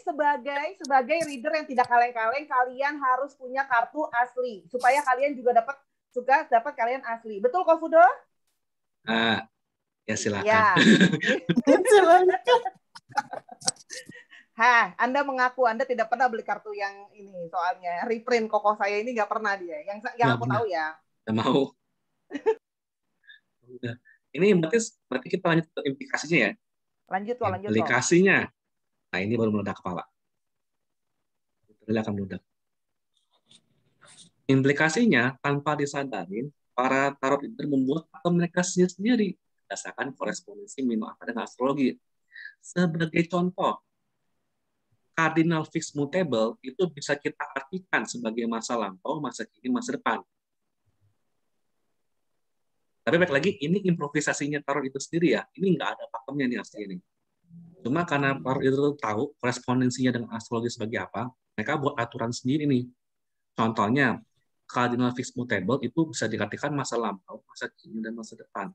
Sebagai reader yang tidak kaleng-kaleng, kalian harus punya kartu asli supaya kalian juga dapat kalian asli. Betul kok Fudo? Ya silakan. Ya. Anda mengaku Anda tidak pernah beli kartu yang ini, soalnya reprint koko saya ini nggak pernah dia. Yang aku tahu ya. Nggak mau. Udah. Ini berarti kita lanjut ke implikasinya ya. Lanjut. Implikasinya. Nah, ini baru meledak kepala. Ini akan meledak. Implikasinya tanpa disadarin, para tarot reader membuat pattern mereka sendiri berdasarkan korespondensi minoakar dan astrologi. Sebagai contoh, cardinal fixed mutable itu bisa kita artikan sebagai masa lampau, masa kini, masa depan. Tapi baik lagi, ini improvisasinya tarot itu sendiri ya. Ini nggak ada pakemnya nih asli ini. Cuma karena tarot itu tahu korespondensinya dengan astrologi sebagai apa, mereka buat aturan sendiri nih. Contohnya, cardinal fixed mutable itu bisa diartikan masa lampau, masa kini, dan masa depan.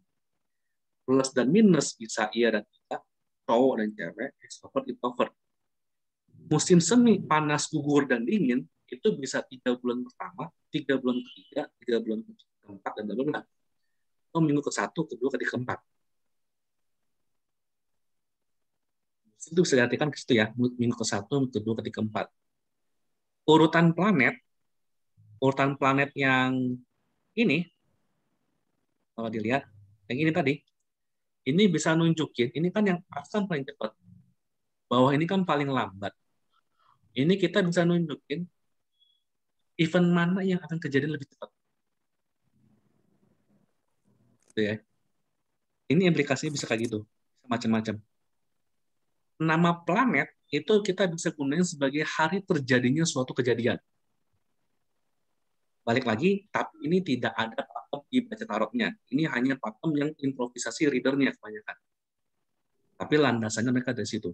Plus dan minus bisa iya dan tidak, cowok dan cewek, extrovert, introvert. Musim semi, panas, gugur, dan dingin, itu bisa 3 bulan pertama, 3 bulan ketiga, 3 bulan keempat, dan bla-bla-bla. Atau minggu ke-1, kedua, ketiga, keempat. Itu bisa diartikan ke situ ya, minggu ke-1, kedua, ketiga, keempat. Urutan planet yang ini, kalau dilihat, yang ini tadi, ini bisa nunjukin, ini kan yang akan paling cepat, bawah ini kan paling lambat. Ini kita bisa nunjukin event mana yang akan kejadian lebih cepat. Gitu ya. Ini implikasinya bisa kayak gitu, macam-macam. Nama planet itu kita bisa gunakan sebagai hari terjadinya suatu kejadian. Balik lagi, tapi ini tidak ada pakem di baca tarotnya. Ini hanya pakem yang improvisasi readernya kebanyakan. Tapi landasannya mereka dari situ.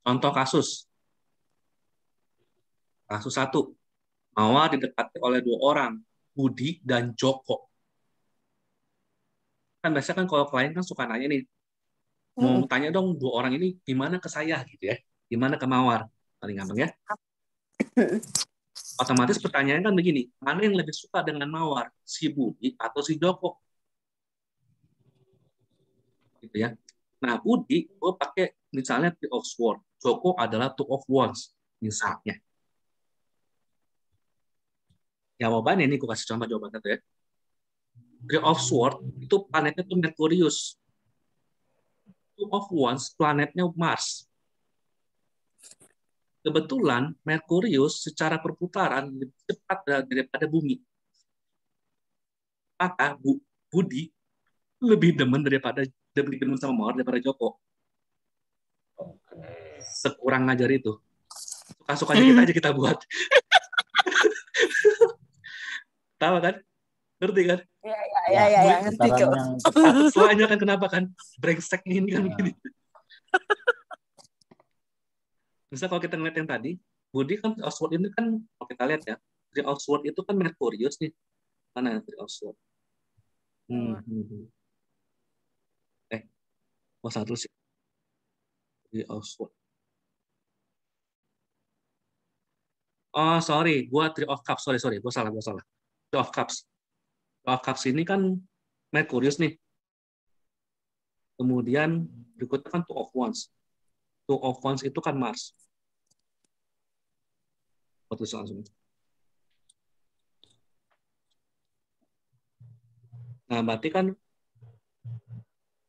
Contoh kasus. Kasus 1. Mawar didekati oleh 2 orang, Budi dan Joko. Kan biasanya kan kalau klien kan suka nanya nih, mau tanya dong 2 orang ini gimana ke saya gitu ya. Gimana ke Mawar? Paling gampang ya. Otomatis pertanyaan kan begini, mana yang lebih suka dengan Mawar, si Budi atau si Joko? Gitu ya. Nah, Budi, gue pakai misalnya Three of Swords, Joko adalah Two of Wands, misalnya. Jawabannya ini gue kasih contoh jawabannya tuh ya. Three of Swords itu planetnya tuh Merkurius. Two of Wands planetnya Mars. Kebetulan Merkurius secara perputaran lebih cepat daripada Bumi. Maka Budi lebih demen sama Mawar daripada Joko. Sekurang ngajar itu. Suka-sukanya kita aja kita buat. Tahu kan? Ngerti kan? Iya, ngerti kok. Soalnya kan kenapa kan? Brengsek ini kan begini. Misal kalau kita ngeliat yang tadi, Budi kan Oswald ini kan, kalau kita lihat ya, Three of Swords itu kan Merkurius nih. Mana Three of Swords? Satu sih. Three of Swords. Oh, sorry. Gua Three of Cups. Sorry. Gua salah. Three of Cups. Three of Cups ini kan Merkurius nih. Kemudian berikutnya kan Two of Wands. Two of Wands itu kan Mars. Tulis langsung. Nah, berarti kan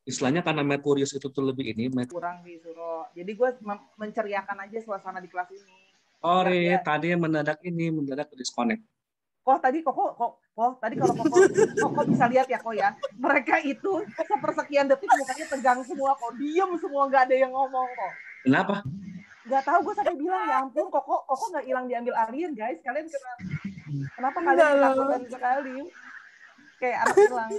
istilahnya karena Merkurius itu tuh lebih ini. Kurang sih, Suro. Jadi gue menceriakan aja suasana di kelas ini. Sorry, tadi mendadak disconnect. Tadi kalau Koko bisa lihat ya kok ya, mereka itu sepersekian detik mukanya tegang semua kok, diem semua, nggak ada yang ngomong kok. Kenapa? Nggak tahu, gue sampai bilang ya ampun, Koko nggak hilang diambil alien guys, kalian kenapa kalian ketakutan sekali, kayak anak hilang.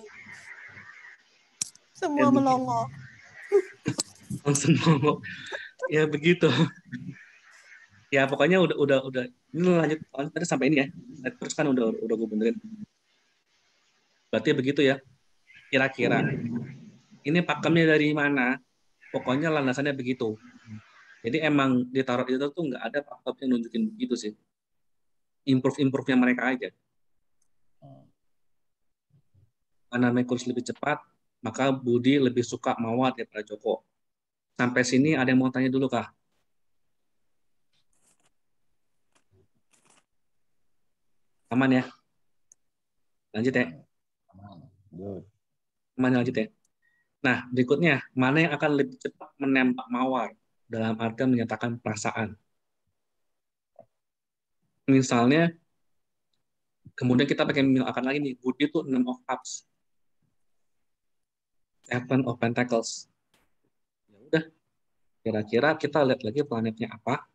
Semua melongo. Langsung ngomong. Ya begitu. Ya pokoknya udah ini lanjut tadi sampai ini ya. Terus kan udah gue benerin. Berarti begitu ya. Kira-kira ini pakemnya dari mana? Pokoknya landasannya begitu. Jadi emang di tarot itu tuh nggak ada pakem yang nunjukin begitu sih. Improve-nya mereka aja. Karena Merkurius lebih cepat, maka Budi lebih suka Mawar daripada Joko. Sampai sini ada yang mau tanya dulu kah? Aman ya? Lanjut ya? Aman, lanjut ya? Nah, berikutnya, mana yang akan lebih cepat menembak Mawar? Dalam artian menyatakan perasaan. Misalnya, kemudian kita pakai misalkan lagi nih, Budi itu 6 of Cups. 7 of Pentacles. Ya udah, kira-kira kita lihat lagi planetnya apa.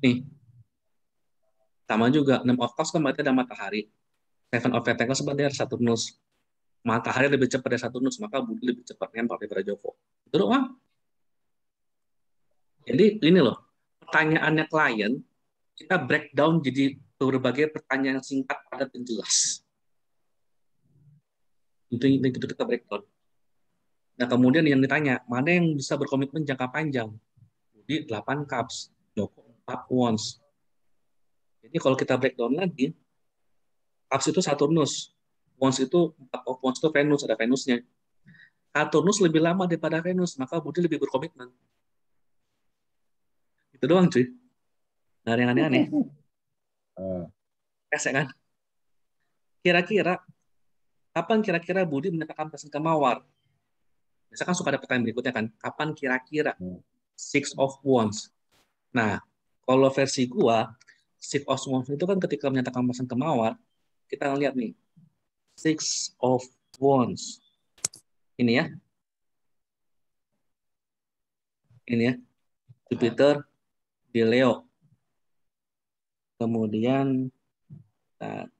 Nih, sama juga 6 of Cups kan berarti ada matahari. 7 of Pentacles sebenarnya ada Saturnus. Matahari lebih cepat dari Saturnus, maka Budi lebih cepat nembak daripada Joko. Itu doang. Jadi ini loh, pertanyaannya klien kita breakdown jadi berbagai pertanyaan singkat, padat, dan jelas. Itu kita breakdown. Nah kemudian yang ditanya, mana yang bisa berkomitmen jangka panjang? Budi 8 cups, Joko 4 wands. Jadi kalau kita breakdown lagi, cups itu Saturnus, wands itu 4 of wands itu Venus, ada Venusnya. Saturnus lebih lama daripada Venus, maka Budi lebih berkomitmen. Itu doang cuy. Nggak ada yang aneh-aneh. Ya kan? Kira-kira kapan kira-kira Budi menyatakan perasaan ke Mawar? Misalkan suka ada pertanyaan berikutnya kan, kapan kira-kira 6 of Wands? Nah, kalau versi gua, 6 of Wands itu kan ketika menyatakan perasaan ke Mawar, kita lihat nih, 6 of Wands. Ini ya. Ini ya. Jupiter di Leo. Kemudian nah,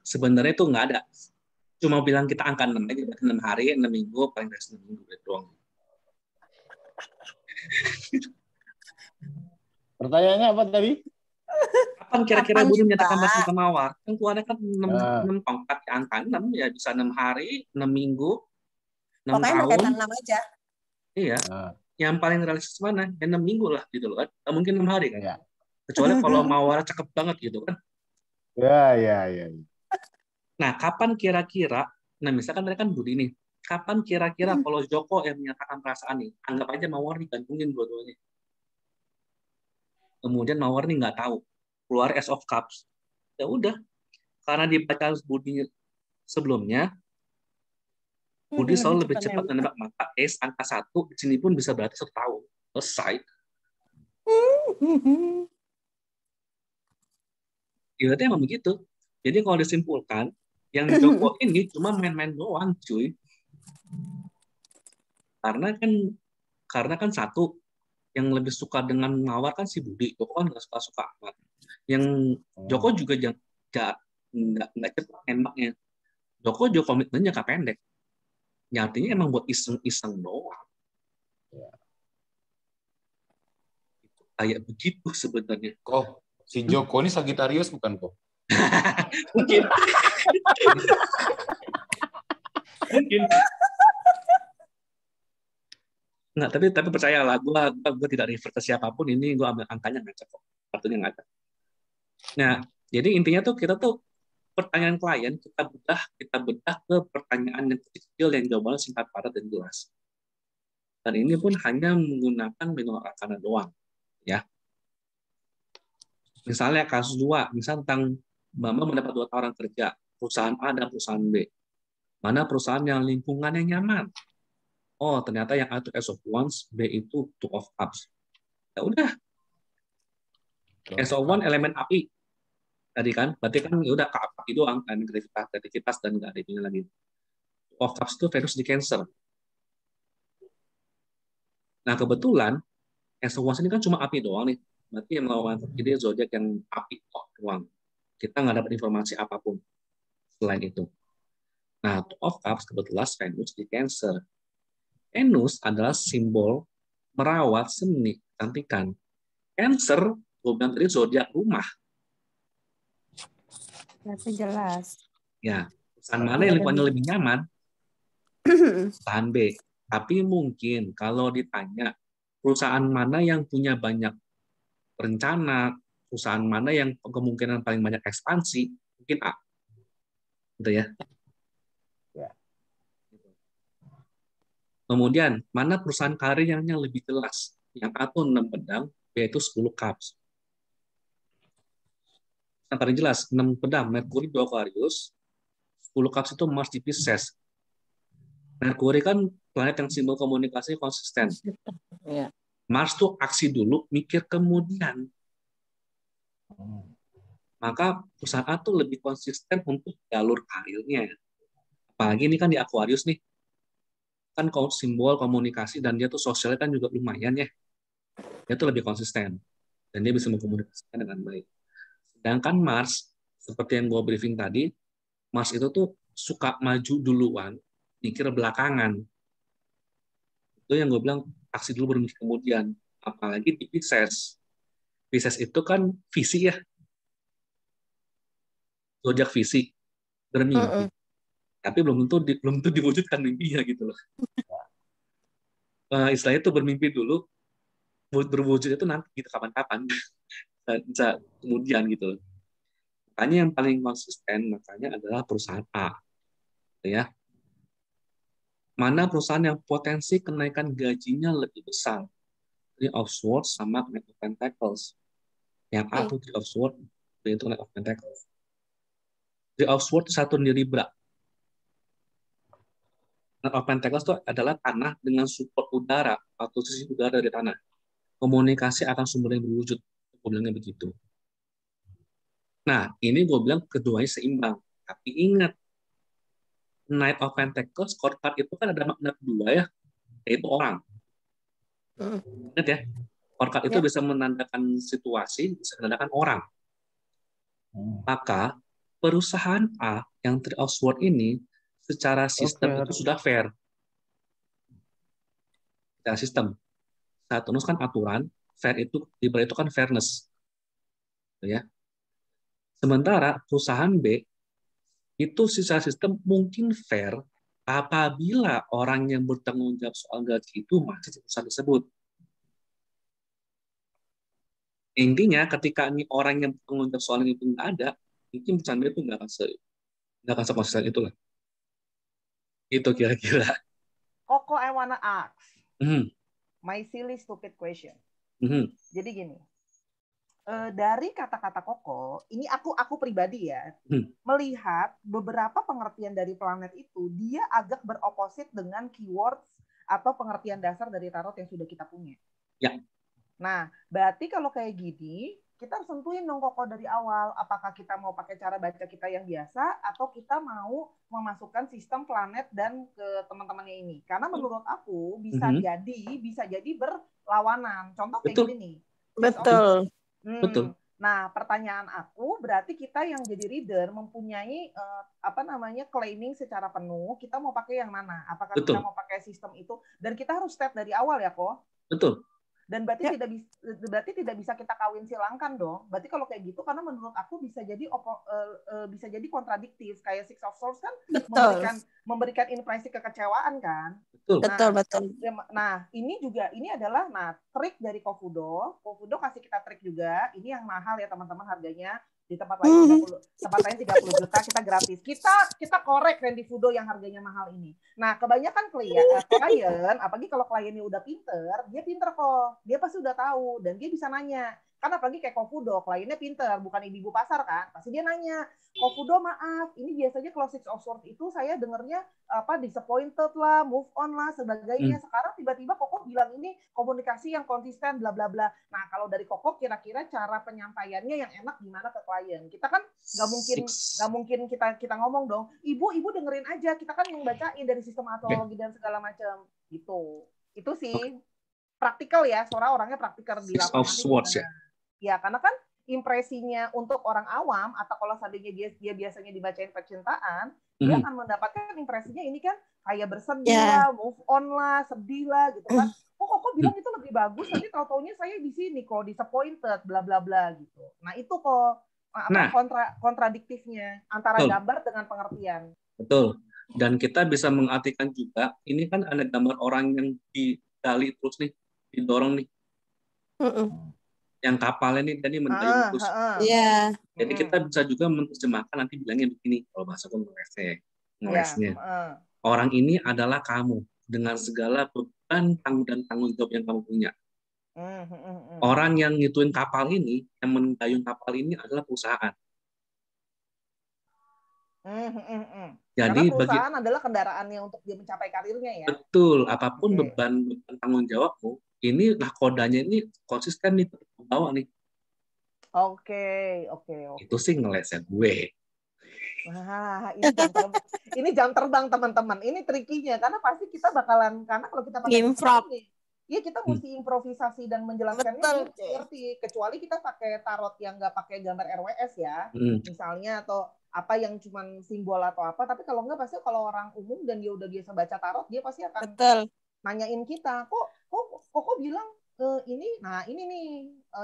sebenarnya itu nggak ada. Cuma bilang kita angka 6 aja, 6 hari, 6 minggu, paling dari 6 minggu doang. Pertanyaannya apa tadi? Kapan kira-kira Budi menyatakan perasaan ke Mawar? Kan keluarnya kan 6 tongkat, ya angka 6, ya bisa 6 hari, 6 minggu, 6 pokoknya tahun. berkaitan 6 aja. Iya. Yang paling realistis mana? Ya 6 minggu lah gitu loh kan. Nggak mungkin 6 hari kan. Ya. Kecuali kalau Mawar cakep banget gitu kan. Ya. Nah, kapan kira-kira, nah misalkan mereka kan Budi nih, kapan kira-kira kalau Joko yang menyatakan perasaan nih, anggap aja Mawar digantungin dua-duanya. Kemudian Mawar nih nggak tahu, keluar Ace of Cups. Ya udah, karena dibaca Budi sebelumnya, Budi selalu lebih cepat menembak mata Ace angka 1, di sini pun bisa berarti 1 tahun. Selesai. Ibaratnya emang begitu. Jadi kalau disimpulkan, yang Joko ini cuma main-main doang, cuy. Karena kan satu, yang lebih suka dengan Mawar kan si Budi. Joko kan nggak suka-suka amat. Yang Joko juga nggak cepat nembaknya. Joko juga komitmennya nggak pendek. Ya, artinya emang buat iseng-iseng doang. Ya. Kayak begitu sebenarnya. Kok si Joko ini Sagittarius bukan kok? Mungkin. Mungkin. Nggak, tapi percayalah, gue tidak refer ke siapapun, ini gue ambil angkanya ngaca kok. Kartunya ngaca. Nah, jadi intinya tuh kita tuh pertanyaan klien kita bedah ke pertanyaan yang kecil yang jawabannya singkat, padat, dan jelas. Dan ini pun hanya menggunakan minor arcana doang, ya. Misalnya kasus 2, misal tentang Bambang mendapat 2 tawaran kerja, perusahaan A dan perusahaan B. Mana perusahaan yang lingkungannya nyaman? Oh, ternyata yang A itu Ace of Wands, B itu Two of Cups. Ya udah. Ace of Wands elemen api. Tadi kan, berarti kan ya udah ke api doang, kan kreativitas dan nggak ada ini lagi. Two of Cups itu Venus di Cancer. Nah, kebetulan Ace of Wands ini kan cuma api doang nih. Berarti yang melawan jadi zodiak yang api doang. Kita nggak dapat informasi apapun selain itu. Nah, Two of Cups kebetulan Venus di Cancer. Venus adalah simbol merawat, seni, kecantikan. Cancer, gue bilang tadi zodiak rumah. Masih jelas. Ya, perusahaan mana yang lingkungannya lebih nyaman? Perusahaan B. Tapi mungkin kalau ditanya perusahaan mana yang punya banyak rencana, perusahaan mana yang kemungkinan paling banyak ekspansi, mungkin A. Gitu ya. Kemudian, mana perusahaan karir yang lebih jelas? Yang A itu 6 pedang, B itu 10 cups. Yang paling jelas, 6 pedang, Merkuri 2 Aquarius, 10 cups itu Mars di Pisces. Merkuri kan planet yang simbol komunikasi konsisten. Mars tuh aksi dulu, mikir kemudian. Maka perusahaan A tuh lebih konsisten untuk jalur karirnya. Apalagi ini kan di Aquarius nih. kan simbol komunikasi dan dia tuh sosialnya kan juga lumayan ya. Dia tuh lebih konsisten dan dia bisa mengkomunikasikan dengan baik. Sedangkan Mars, seperti yang gue briefing tadi, Mars itu tuh suka maju duluan, mikir belakangan. Itu yang gue bilang aksi dulu baru mikir kemudian. Apalagi di Pisces. Pisces itu kan visi ya. Zodiak visi, bermimpi. Tapi belum tentu diwujudkan mimpinya gitu loh. Istilahnya itu bermimpi dulu, berwujud itu nanti gitu kapan-kapan. Bisa kemudian gitu loh. Makanya yang paling konsisten makanya adalah perusahaan A. Ya. Mana perusahaan yang potensi kenaikan gajinya lebih besar? Three of Swords sama Knight of Pentacles. Yang A tuh Three of Swords, itu Knight of Pentacles. Three of Swords Saturn di Libra. Knight of Pentacles itu adalah tanah dengan support udara atau sisi udara dari tanah. Komunikasi akan sumber yang berwujud. Gue bilangnya begitu. Nah, ini gue bilang keduanya seimbang. Tapi ingat, Knight of Pentacles, court card itu kan ada makna kedua ya, yaitu orang. Ingat ya, court card itu bisa menandakan situasi, bisa menandakan orang. Maka, perusahaan A yang Three of Swords ini, secara sistem itu sudah fair. Secara sistem. Saturnus kan aturan, fair itu, Libra itu kan fairness. Ya. Sementara perusahaan B itu secara sistem mungkin fair apabila orang yang bertanggung jawab soal gaji itu masih di perusahaan tersebut. Intinya ketika ini orang yang bertanggung jawab soal itu nggak ada, mungkin perusahaan itu nggak akan sekonsisten itulah. Itu kira-kira. Koko, I wanna ask my silly stupid question. Jadi gini. Dari kata-kata Koko, ini aku pribadi ya, melihat beberapa pengertian dari planet itu, dia agak beroposit dengan keywords atau pengertian dasar dari tarot yang sudah kita punya. Ya. Nah, berarti kalau kayak gini, kita harus tentuin dong Koko dari awal, apakah kita mau pakai cara baca kita yang biasa, atau kita mau memasukkan sistem planet dan ke teman-temannya ini. Karena menurut aku, bisa jadi berlawanan. Contoh kayak gini nih. Betul. Betul. Nah, pertanyaan aku berarti kita yang jadi reader mempunyai claiming secara penuh, kita mau pakai yang mana? Apakah kita mau pakai sistem itu? Dan kita harus start dari awal ya, Ko? Betul. Dan berarti tidak bisa kita kawin silangkan dong. Berarti kalau kayak gitu, karena menurut aku bisa jadi kontradiktif. Kayak Six of Swords kan memberikan impresi kekecewaan kan. Betul. Nah, ini adalah trik dari Kofudo. Kofudo kasih kita trik juga. Ini yang mahal ya teman-teman harganya. Di tempat lain 30 juta kita gratis. Kita korek Randy Fudo yang harganya mahal ini. Nah, kebanyakan klien, apalagi kalau kliennya udah dia pinter kok. Dia pasti udah tahu dan dia bisa nanya. Kan apalagi kayak Kofudo, kliennya pinter, bukan ibu pasar kan. Pasti dia nanya, Kofudo maaf, ini biasanya kalau Six of Swords itu saya dengernya disappointed lah, move on lah, sebagainya. Sekarang tiba-tiba Koko bilang ini komunikasi yang konsisten, bla bla bla. Nah, kalau dari Koko kira-kira cara penyampaiannya yang enak gimana ke klien? Kita kan nggak mungkin kita ngomong dong, ibu dengerin aja, kita kan yang bacain dari sistem astrologi dan segala macam. Gitu. Itu sih praktikal ya, Sora orangnya praktikal di lapangan. Six of Swords ya. Ya, karena kan impresinya untuk orang awam atau kalau seandainya dia biasanya dibacain percintaan, dia akan mendapatkan impresinya ini kan kayak bersedih lah, move on lah, sedih lah gitu kan. Kok bilang itu lebih bagus, tapi tahu-taunya saya di sini kok disappointed, bla bla bla gitu. Nah, itu kok kontradiktifnya antara gambar dengan pengertian. Betul. Dan kita bisa mengartikan juga, ini kan ada gambar orang yang digali terus nih, didorong nih. Yang kapalnya nih tadi mendayung terus. Jadi kita bisa juga menerjemahkan nanti bilangnya begini kalau bahasa ngelesnya. Orang ini adalah kamu dengan segala beban dan tanggung jawab yang kamu punya. Orang yang ngituin kapal ini, yang mendayung kapal ini adalah perusahaan. Jadi perusahaan adalah kendaraannya untuk dia mencapai karirnya ya. Betul, apapun beban tanggung jawabmu, ini kodanya ini konsisten nih bawa nih. Oke. Itu sih ngelesnya gue. Nah, ini jam terbang teman-teman. Ini trikinya karena pasti kita bakalan karena kalau kita pakai Improv. ya kita mesti improvisasi dan menjelaskannya Betul, dia ngerti. Kecuali kita pakai tarot yang nggak pakai gambar RWS ya, misalnya atau apa yang cuman simbol atau apa. Tapi kalau nggak pasti kalau orang umum dan dia udah biasa baca tarot, dia pasti akan nanyain kita, kok bilang ini nih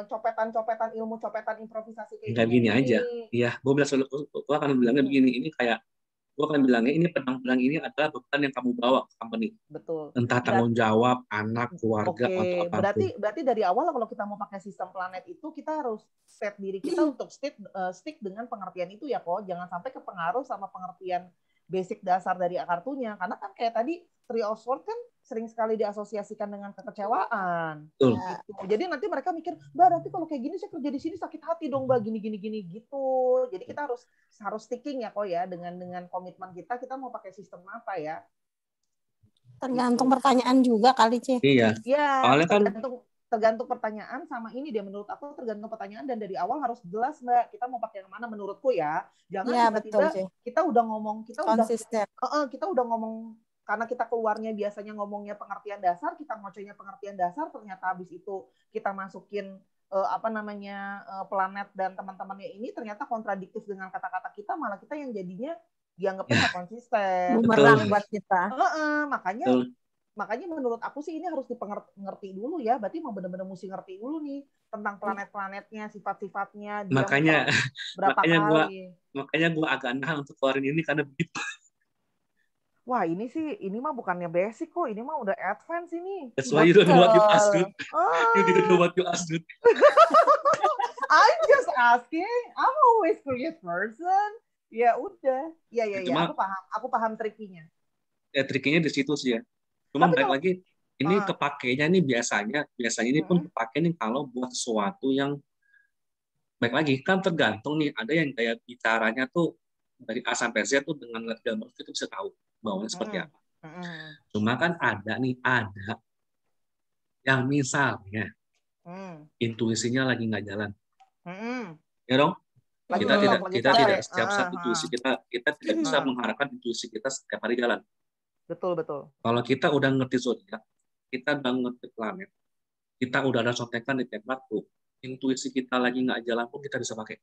copetan ilmu copetan improvisasi kayak gini aja. Iya, gue akan bilangnya begini. Ini kayak gue akan bilangnya ini pedang-pedang ini adalah beban yang kamu bawa ke company. Betul. Entah tanggung jawab anak, keluarga atau apapun. Berarti dari awal kalau kita mau pakai sistem planet itu kita harus set diri kita untuk stick dengan pengertian itu ya kok. Jangan sampai kepengaruh sama pengertian basic dasar dari kartunya. Karena kan kayak tadi Three of Swords kan sering sekali diasosiasikan dengan kekecewaan. Gitu. Jadi nanti mereka mikir, Mbak, nanti kalau kayak gini saya kerja di sini sakit hati dong, Mbak, gini gitu. Jadi kita harus sticking ya kok ya dengan komitmen kita mau pakai sistem apa ya. Tergantung pertanyaan juga kali, C. Iya. Iya, tergantung pertanyaan sama ini dia menurut aku tergantung pertanyaan dan dari awal harus jelas Mbak kita mau pakai yang mana menurutku ya. Jangan tiba-tiba kita udah ngomong konsisten. Kita udah ngomong karena kita keluarnya biasanya ngomongnya pengertian dasar, kita ngocehnya pengertian dasar, ternyata habis itu kita masukin planet dan teman-temannya ini ternyata kontradiktif dengan kata-kata kita, malah kita yang jadinya dianggapnya nggak konsisten. Bumerang buat kita. Makanya menurut aku sih ini harus dipengerti dulu ya, berarti mau benar-benar mesti ngerti dulu nih tentang planet-planetnya, sifat-sifatnya, makanya gue agak nahan untuk keluarin ini karena begitu. Wah ini mah bukannya basic kok, ini mah udah advance ini. That's why you don't know what you asked, dude. You didn't know what you asked, dude. I'm just asking. I'm always curious person. Ya udah. Ya. Aku paham trikinya. Ya trikinya di situ sih ya. Cuma balik lagi, ini kepakainya nih biasanya ini pun kepakai nih kalau buat sesuatu yang baik lagi kan tergantung nih. Ada yang kayak bicaranya tuh dari A sampai Z tuh dengan lihat gambar itu bisa tahu bawahnya seperti apa. Cuma kan ada yang misalnya intuisinya lagi nggak jalan, ya dong. Kita tidak setiap saat intuisi kita tidak bisa mengharapkan intuisi kita setiap hari jalan. Betul. Kalau kita udah ngerti zodiak, kita udah ngerti planet, kita udah ada contekan di tiap waktu, intuisi kita lagi nggak jalan pun kita bisa pakai.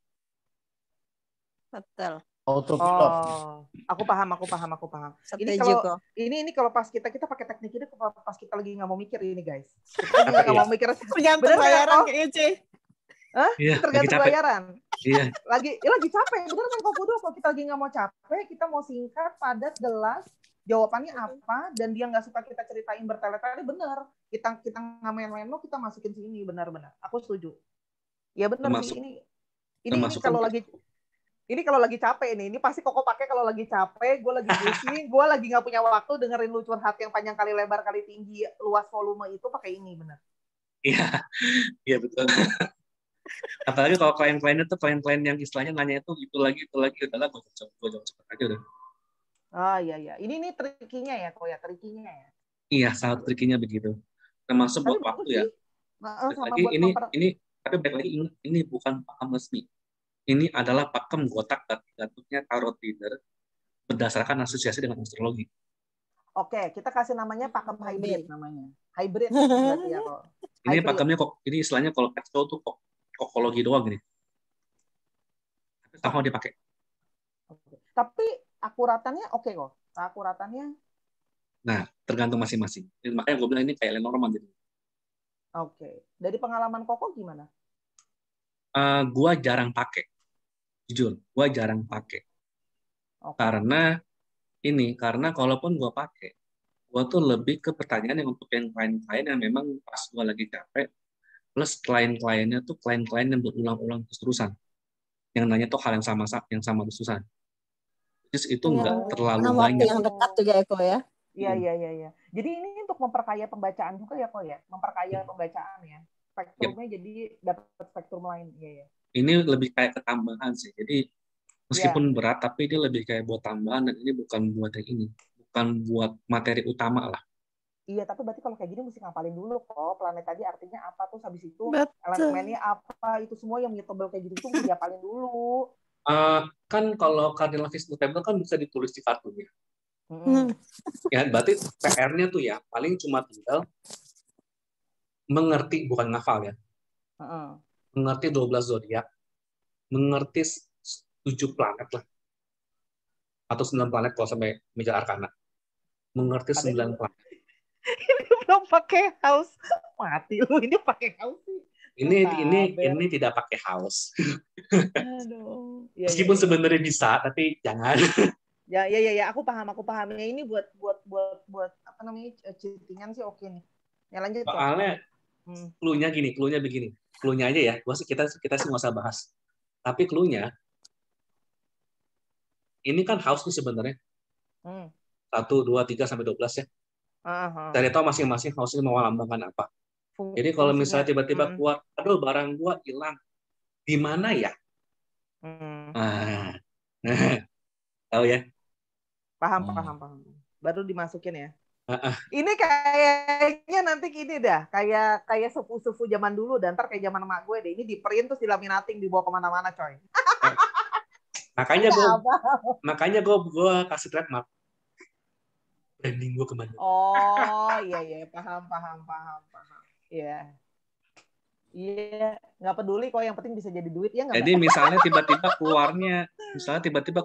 Betul. Autopilot. Aku paham. Ini kalau pas kita pakai teknik ini pas kita lagi nggak mau mikir ini guys. Kita lagi nggak mau mikir. Tergantung bayaran kayaknya, C. Iya, tergantung bayaran. Iya. Lagi capek. Bener kan kok Kudu, kalau kita lagi nggak mau capek, kita mau singkat, padat, jelas. Jawabannya apa? Dan dia nggak suka kita ceritain bertele-tele, bener. Kita nggak main-main, kita masukin sini benar-benar. Aku setuju. Ya benar sih ini kalau lagi capek ini pasti Koko pakai kalau lagi capek, gue lagi pusing, gue lagi nggak punya waktu dengerin lu curhat yang panjang kali lebar kali tinggi luas volume itu pakai ini benar. Iya betul. Apalagi kalau klien-kliennya tuh klien yang istilahnya nanya itu lagi udahlah gue jawab cepat aja udah. Iya. Ini trikinya ya kok ya trikinya ya. Iya sangat trikinya begitu. Termasuk buat waktu ya. Ini tapi baik lagi ini bukan pakem resmi. Ini adalah pakem gotak gatuknya tarot reader berdasarkan asosiasi dengan astrologi. Oke, kita kasih namanya pakem hybrid namanya. Hybrid berarti ya kok. Ini pakemnya kok ini istilahnya kalau astro tuh kokologi doang gini. Tapi sama dipakai. Tapi akuratannya oke kok. Akuratannya. Nah, tergantung masing-masing. Makanya gue bilang ini kayak Lenormand gitu. Oke. Dari pengalaman Koko gimana? Gua jarang pakai, jujur, gua jarang pakai. Karena kalaupun gua pakai, gua tuh lebih ke pertanyaan yang untuk yang klien-klien yang memang pas gua lagi capek, plus klien-kliennya tuh klien-klien yang berulang-ulang terus-terusan, yang nanya tuh hal yang sama terus-terusan. Terus itu nggak terlalu banyak. Yang dekat juga Eko ya. Iya. Jadi ini untuk memperkaya pembacaan juga ya kok ya, memperkaya pembacaan ya. Spektrumnya jadi dapat spektrum lain. Iya. Ini lebih kayak ketambahan sih. Jadi meskipun berat, tapi dia lebih kayak buat tambahan dan ini bukan buat yang ini, bukan buat materi utama lah. Iya, tapi berarti kalau kayak gini mesti ngapalin dulu kok. Planet tadi artinya apa tuh habis itu elemennya apa itu semua yang mutable kayak gitu tuh mesti diapalin dulu. Kan kalau cardinal vis notable kan bisa ditulis di kartunya. Mm. Ya, berarti PR-nya tuh ya paling cuma tinggal mengerti, bukan ngafal ya. Mengerti 12 zodiak, mengerti 7 planet lah. Atau 9 planet kalau sampai Major Arcana. Mengerti 9 planet. Ini belum pakai house. Mati lu, ini pakai house sih. Ini tidak pakai house. Aduh. Meskipun sebenarnya bisa, tapi jangan. Ya, aku paham. Ya, ini buat apa namanya, cheatingan sih oke nih. Ya lanjut. Soalnya clue-nya begini. Clue-nya aja ya. Kita sih nggak usah bahas. Tapi clue-nya ini kan house nih sebenarnya. 1, 2, 3 sampai 12 ya. Cari tahu masing-masing house ini mau melambangkan apa. Jadi kalau misalnya tiba-tiba keluar, aduh barang gua hilang. Di mana ya? Tahu ya? Paham. Baru dimasukin ya. Ini kayaknya nanti gini dah, kayak sepupu zaman dulu, dan ntar kayak zaman emak gue deh. Ini di print terus dilaminating, dibawa kemana-mana, coy. Makanya gue kasih trademark. Branding gue kemana? Oh iya, paham. Iya, nggak peduli kok, yang penting bisa jadi duit ya nggak. Jadi misalnya tiba-tiba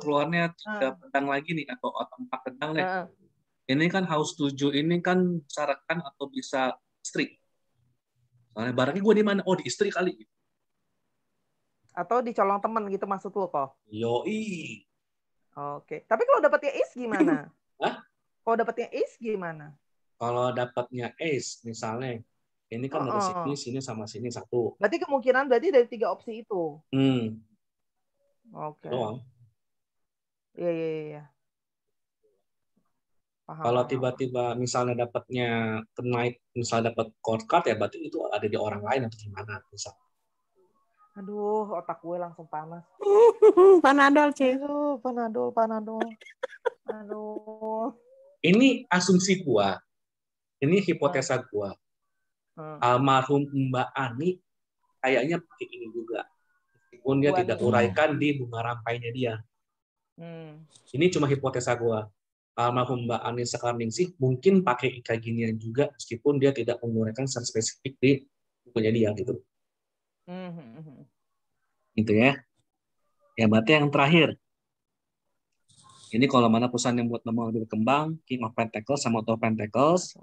keluarnya 3 pedang lagi nih, atau 4 pedang nih. Ini kan house 7 ini kan syaratkan atau bisa istri. Soalnya barangnya gue di mana? Oh, di istri kali. Atau dicolong temen gitu maksud lo kok? Yoi. Oke. Tapi kalau dapatnya ace gimana? Hah? Kalau dapatnya ace gimana? Kalau dapatnya ace misalnya, ini kan dari sini sama sini 1. Berarti kemungkinan dari 3 opsi itu. Oke. Doang. Iya. Kalau tiba-tiba misalnya dapatnya knight, misalnya dapat court card ya berarti itu ada di orang lain atau gimana bisa. Aduh, otak gue langsung panas. Panadol, Cik. Panadol. Aduh. Ini asumsi gua. Ini hipotesa gua. Almarhum Mbak Ani kayaknya pakai ini juga. Meskipun dia tidak uraikan di bunga rampainya dia. Ini cuma hipotesa gua. Almarhum Mbak Ani Sekarningsih mungkin pakai ikat ginian juga meskipun dia tidak menguraikan secara spesifik di bukunya dia gitu. Gitu ya. Ya berarti yang terakhir. Ini kalau mana perusahaan yang buat nama lebih berkembang, King of Pentacles sama Two of Pentacles.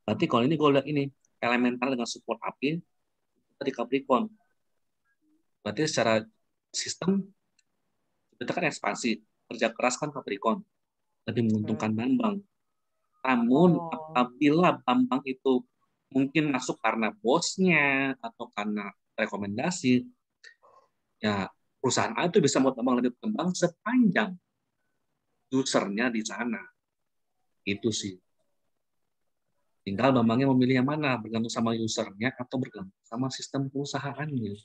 Berarti kalau ini gue lihat ini elemental dengan support api di Capricorn. Berarti secara sistem kita kan ekspansi, kerja keras kan Capricorn. Lebih menguntungkan Bambang. Namun apabila Bambang itu mungkin masuk karena bosnya atau karena rekomendasi, ya perusahaan A itu bisa buat Bambang lebih berkembang sepanjang usernya di sana. Itu sih. Tinggal Bambangnya memilih yang mana, bergantung sama usernya atau bergantung sama sistem perusahaannya.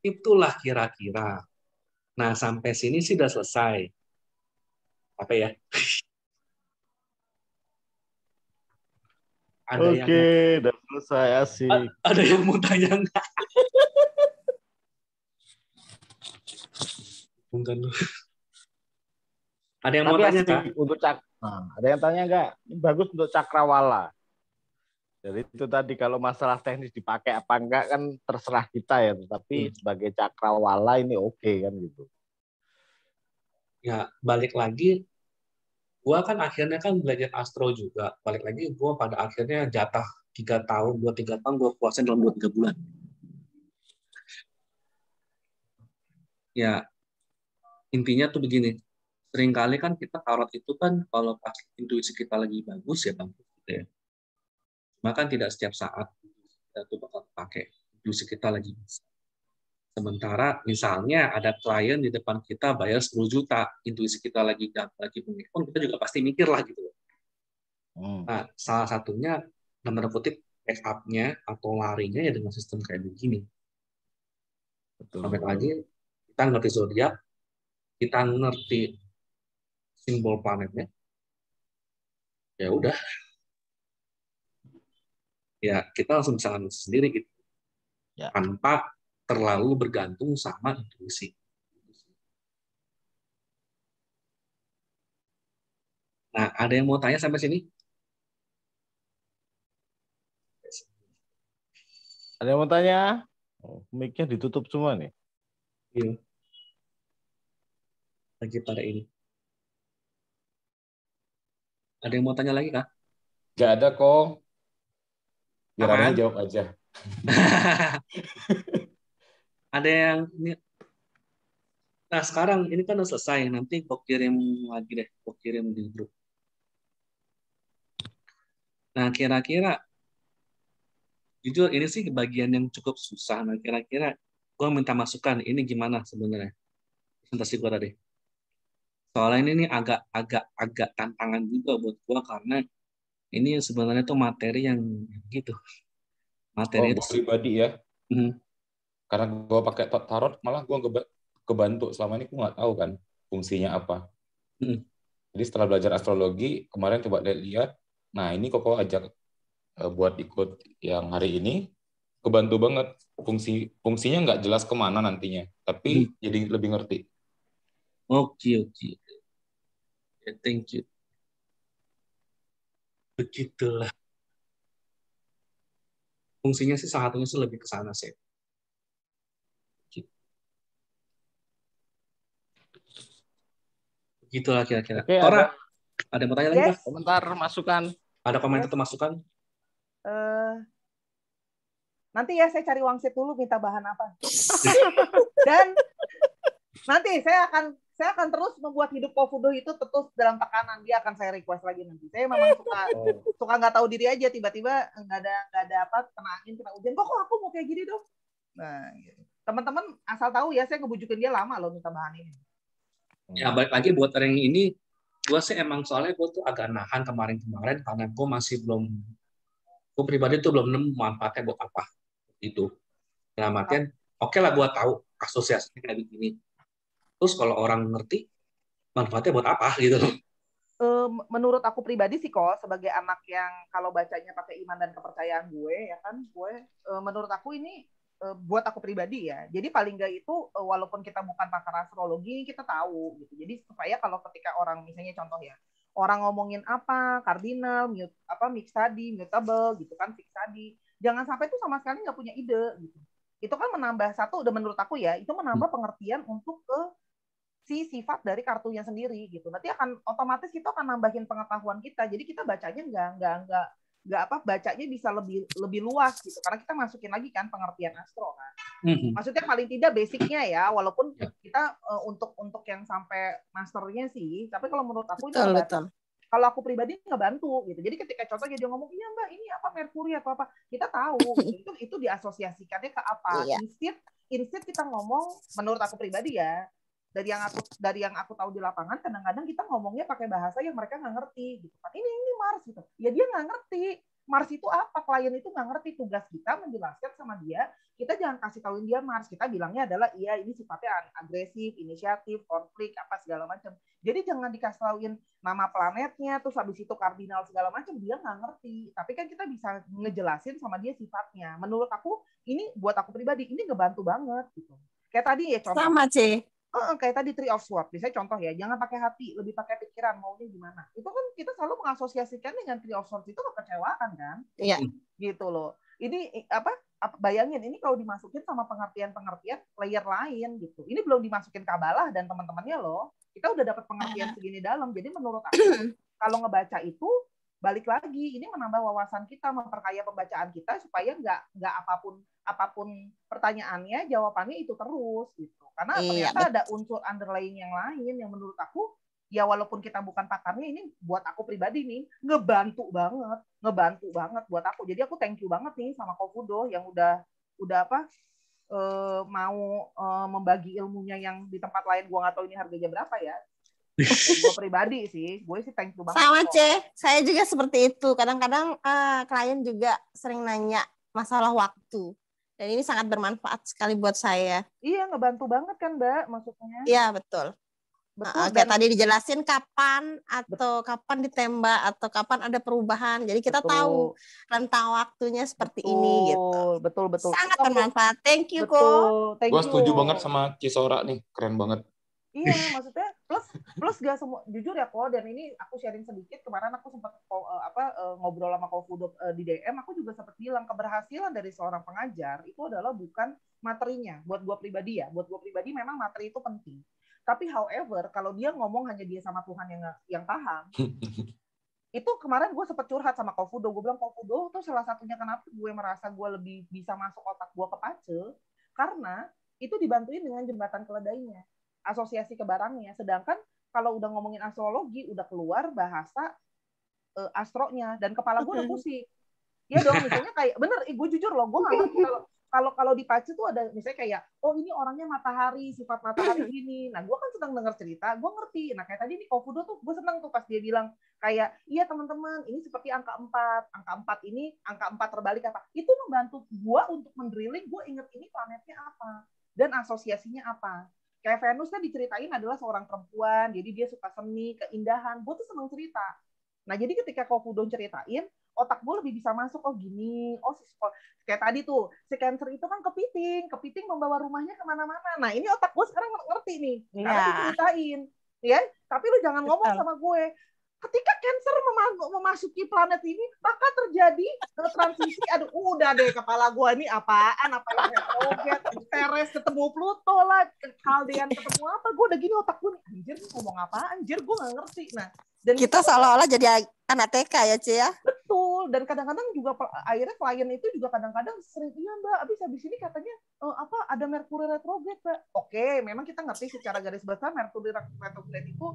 Itulah kira-kira. Nah, sampai sini sih udah selesai. Apa ya? Oke, udah selesai, asik. Ada yang mau tanya nggak? Bukan. Ada yang mau tanya nggak? Untuk ada yang tanya nggak? Ini bagus untuk cakrawala. Jadi itu tadi kalau masalah teknis dipakai apa enggak kan terserah kita ya. Tetapi sebagai cakrawala ini oke kan gitu. Ya balik lagi. Gua kan akhirnya kan belajar astro juga. Balik lagi gua pada akhirnya jatah 3 tahun, 2-3 tahun gua puasin dalam 2-3 bulan. Ya intinya tuh begini. Seringkali kan kita tarot itu kan kalau pas intuisi kita lagi bagus ya bagus gitu ya. Maka tidak setiap saat kita tuh bakal pakai intuisi kita lagi bisa. Sementara misalnya ada klien di depan kita bayar 10 juta, intuisi kita lagi pun kita juga pasti mikir lah gitu. Nah, salah satunya nomor kutip backup-nya atau larinya ya dengan sistem kayak begini. Sampai lagi kita ngerti zodiak, kita ngerti simbol planetnya, ya udah, ya kita langsung bisa ngambil sendiri gitu, tanpa terlalu bergantung sama intuisi. Nah, ada yang mau tanya sampai sini? Ada yang mau tanya? Oh, mic-nya ditutup semua nih. Iya. Lagi pada ini. Ada yang mau tanya lagi, Kak? Gak ada kok. Biar Aman? Arya jawab aja. Ada yang ini. Nah, sekarang ini kan udah selesai. Nanti gue kirim lagi deh. Gue kirim di grup. Nah, kira-kira jujur ini sih bagian yang cukup susah. Nah, kira-kira gue minta masukan. Ini gimana sebenarnya presentasi gue tadi? Soalnya ini agak tantangan juga buat gue karena ini sebenarnya tuh materi yang gitu. Materi Gue pribadi ya. Karena gue pakai tarot, malah gue kebantu. Selama ini gue nggak tahu kan fungsinya apa. Jadi setelah belajar astrologi, kemarin coba lihat, nah ini Koko ajak buat ikut yang hari ini, kebantu banget. Fungsinya nggak jelas kemana nantinya, tapi jadi lebih ngerti. Oke. Ya, thank you. Begitulah. Fungsinya sih salah satunya sih lebih ke sana sih. Begitulah kira-kira. Oke, Tora, ada yang mau tanya lagi, Kak? Komentar, masukan. Ada komentar atau masukan? Nanti ya saya cari wangsit dulu minta bahan apa. Dan nanti saya akan terus membuat hidup Kofudo itu terus dalam tekanan. Dia akan saya request lagi nanti. Saya memang suka nggak tahu diri aja, tiba-tiba nggak ada apa, kena angin, kena hujan. Kok aku mau kayak gini dong? Nah, gitu. Teman-teman asal tahu ya, saya ngebujukin dia lama loh minta bahan ini. Ya, balik lagi buat orang ini, gue sih emang soalnya gue tuh agak nahan kemarin-kemarin karena gue masih belum, gue pribadi tuh belum nemu manfaatnya buat apa itu. Dalam artian, oke lah gue tahu asosiasinya kayak begini. Terus kalau orang ngerti, manfaatnya buat apa gitu loh. Menurut aku pribadi sih kok, sebagai anak yang kalau bacanya pakai iman dan kepercayaan gue, ya kan, menurut aku ini buat aku pribadi ya. Jadi paling nggak itu walaupun kita bukan pakar astrologi, kita tahu gitu. Jadi supaya kalau ketika orang misalnya contoh ya, orang ngomongin apa, kardinal, mix tadi, mutable gitu kan, fix tadi. Jangan sampai tuh sama sekali nggak punya ide gitu. Itu kan menambah satu, udah menurut aku ya, itu menambah pengertian untuk ke si sifat dari kartunya sendiri gitu. Nanti akan otomatis kita akan nambahin pengetahuan kita. Jadi kita bacanya nggak bacanya bisa lebih luas gitu. Karena kita masukin lagi kan pengertian astro kan. Maksudnya paling tidak basicnya ya, walaupun kita untuk yang sampai masternya sih. Tapi kalau menurut aku betul. Kalau aku pribadi ngebantu gitu. Jadi ketika contohnya dia ngomong, iya Mbak ini apa Merkuri atau apa, kita tahu gitu. itu diasosiasikannya ke apa. Instead kita ngomong, menurut aku pribadi ya, dari yang aku tahu di lapangan, kadang-kadang kita ngomongnya pakai bahasa yang mereka nggak ngerti gitu kan. Ini Mars gitu ya, dia nggak ngerti Mars itu apa, klien itu nggak ngerti. Tugas kita menjelaskan sama dia, kita jangan kasih tahuin dia Mars, kita bilangnya adalah iya ini sifatnya agresif, inisiatif, konflik apa segala macam. Jadi jangan dikasih tahuin nama planetnya terus habis itu kardinal segala macam, dia nggak ngerti. Tapi kan kita bisa ngejelasin sama dia sifatnya. Menurut aku ini, buat aku pribadi ini ngebantu banget gitu. Kayak tadi ya contoh sama C. Kayak tadi Three of Swords, misalnya contoh ya, jangan pakai hati, lebih pakai pikiran, maunya gimana. Itu kan kita selalu mengasosiasikan dengan Three of Swords itu kekecewaan kan? Iya. Gitu loh. Ini bayangin, ini kalau dimasukin sama pengertian-pengertian layer lain gitu. Ini belum dimasukin Kabalah dan teman-temannya loh. Kita udah dapat pengertian segini dalam. Jadi menurut aku, kalau ngebaca itu, balik lagi, ini menambah wawasan kita, memperkaya pembacaan kita supaya nggak apapun pertanyaannya, jawabannya itu terus gitu. Karena ternyata ada unsur underlying yang lain yang menurut aku ya, walaupun kita bukan pakarnya, ini buat aku pribadi nih ngebantu banget buat aku. Jadi aku thank you banget nih sama Kofudo yang udah mau membagi ilmunya yang di tempat lain gua nggak tahu ini harganya berapa ya. Gue pribadi sih, gue sih thank you banget. Sama C, saya juga seperti itu. Kadang-kadang klien juga sering nanya masalah waktu. Dan ini sangat bermanfaat sekali buat saya. Iya, ngebantu banget kan Mbak, maksudnya. Iya, betul. Betul, kayak tadi dijelasin kapan atau kapan ditembak atau kapan ada perubahan. Jadi kita tahu rentang waktunya seperti ini gitu. Betul. Sangat bermanfaat. Thank you, Ko. Betul, thank Gue you. setuju banget sama Kisora nih, keren banget. Iya, maksudnya plus gak semua, jujur ya Ko, dan ini aku sharing sedikit, kemarin aku sempat ngobrol sama Ko Fudo di DM, aku juga sempat bilang keberhasilan dari seorang pengajar itu adalah bukan materinya. Buat gue pribadi memang materi itu penting. Tapi however, kalau dia ngomong hanya dia sama Tuhan yang paham, itu kemarin gue sempat curhat sama Ko Fudo, gue bilang Ko Fudo tuh salah satunya kenapa gue merasa gue lebih bisa masuk otak gue ke Pace, karena itu dibantuin dengan jembatan keledainya, asosiasi ke barangnya. Sedangkan kalau udah ngomongin astrologi, udah keluar bahasa astronya, dan kepala gue udah pusing. Ya dong, misalnya kayak bener, gue jujur loh, gue nggak ngerti kalau di Pace tuh ada misalnya kayak, oh ini orangnya matahari, sifat matahari gini. Nah, gue kan sedang dengar cerita, gue ngerti. Nah, kayak tadi nih Ko Fudo tuh, gue seneng tuh pas dia bilang kayak, iya teman-teman, ini seperti angka 4. Angka 4 ini, angka 4 terbalik apa. Itu membantu gue untuk mendrilling, gue inget ini planetnya apa. Dan asosiasinya apa. Kayak Venus kan diceritain adalah seorang perempuan, jadi dia suka seni, keindahan. Gue tuh seneng cerita. Nah, jadi ketika Ko Fudo ceritain, otak gue lebih bisa masuk, oh gini, kayak tadi tuh, si Cancer itu kan kepiting membawa rumahnya kemana-mana. Nah, ini otak gue sekarang ngerti nih, karena diceritain. Ya, tapi lu jangan ngomong sama gue. Ketika Cancer memasuki planet ini, maka terjadi transisi, aduh, udah deh kepala gue ini apaan, apa yang retrograd, Ceres ketemu Pluto lah, Kaldean ketemu apa, gue udah gini otak gue, anjir ngomong apa, anjir gue nggak ngerti. Nah, dan kita seolah-olah jadi anak TK ya, Ci ya. Betul, dan kadang-kadang juga akhirnya klien itu juga kadang-kadang sering, iya Mbak, habis ini katanya ada Merkuri retrograde, Mbak. Oke, memang kita ngerti secara garis besar Merkuri retrograde itu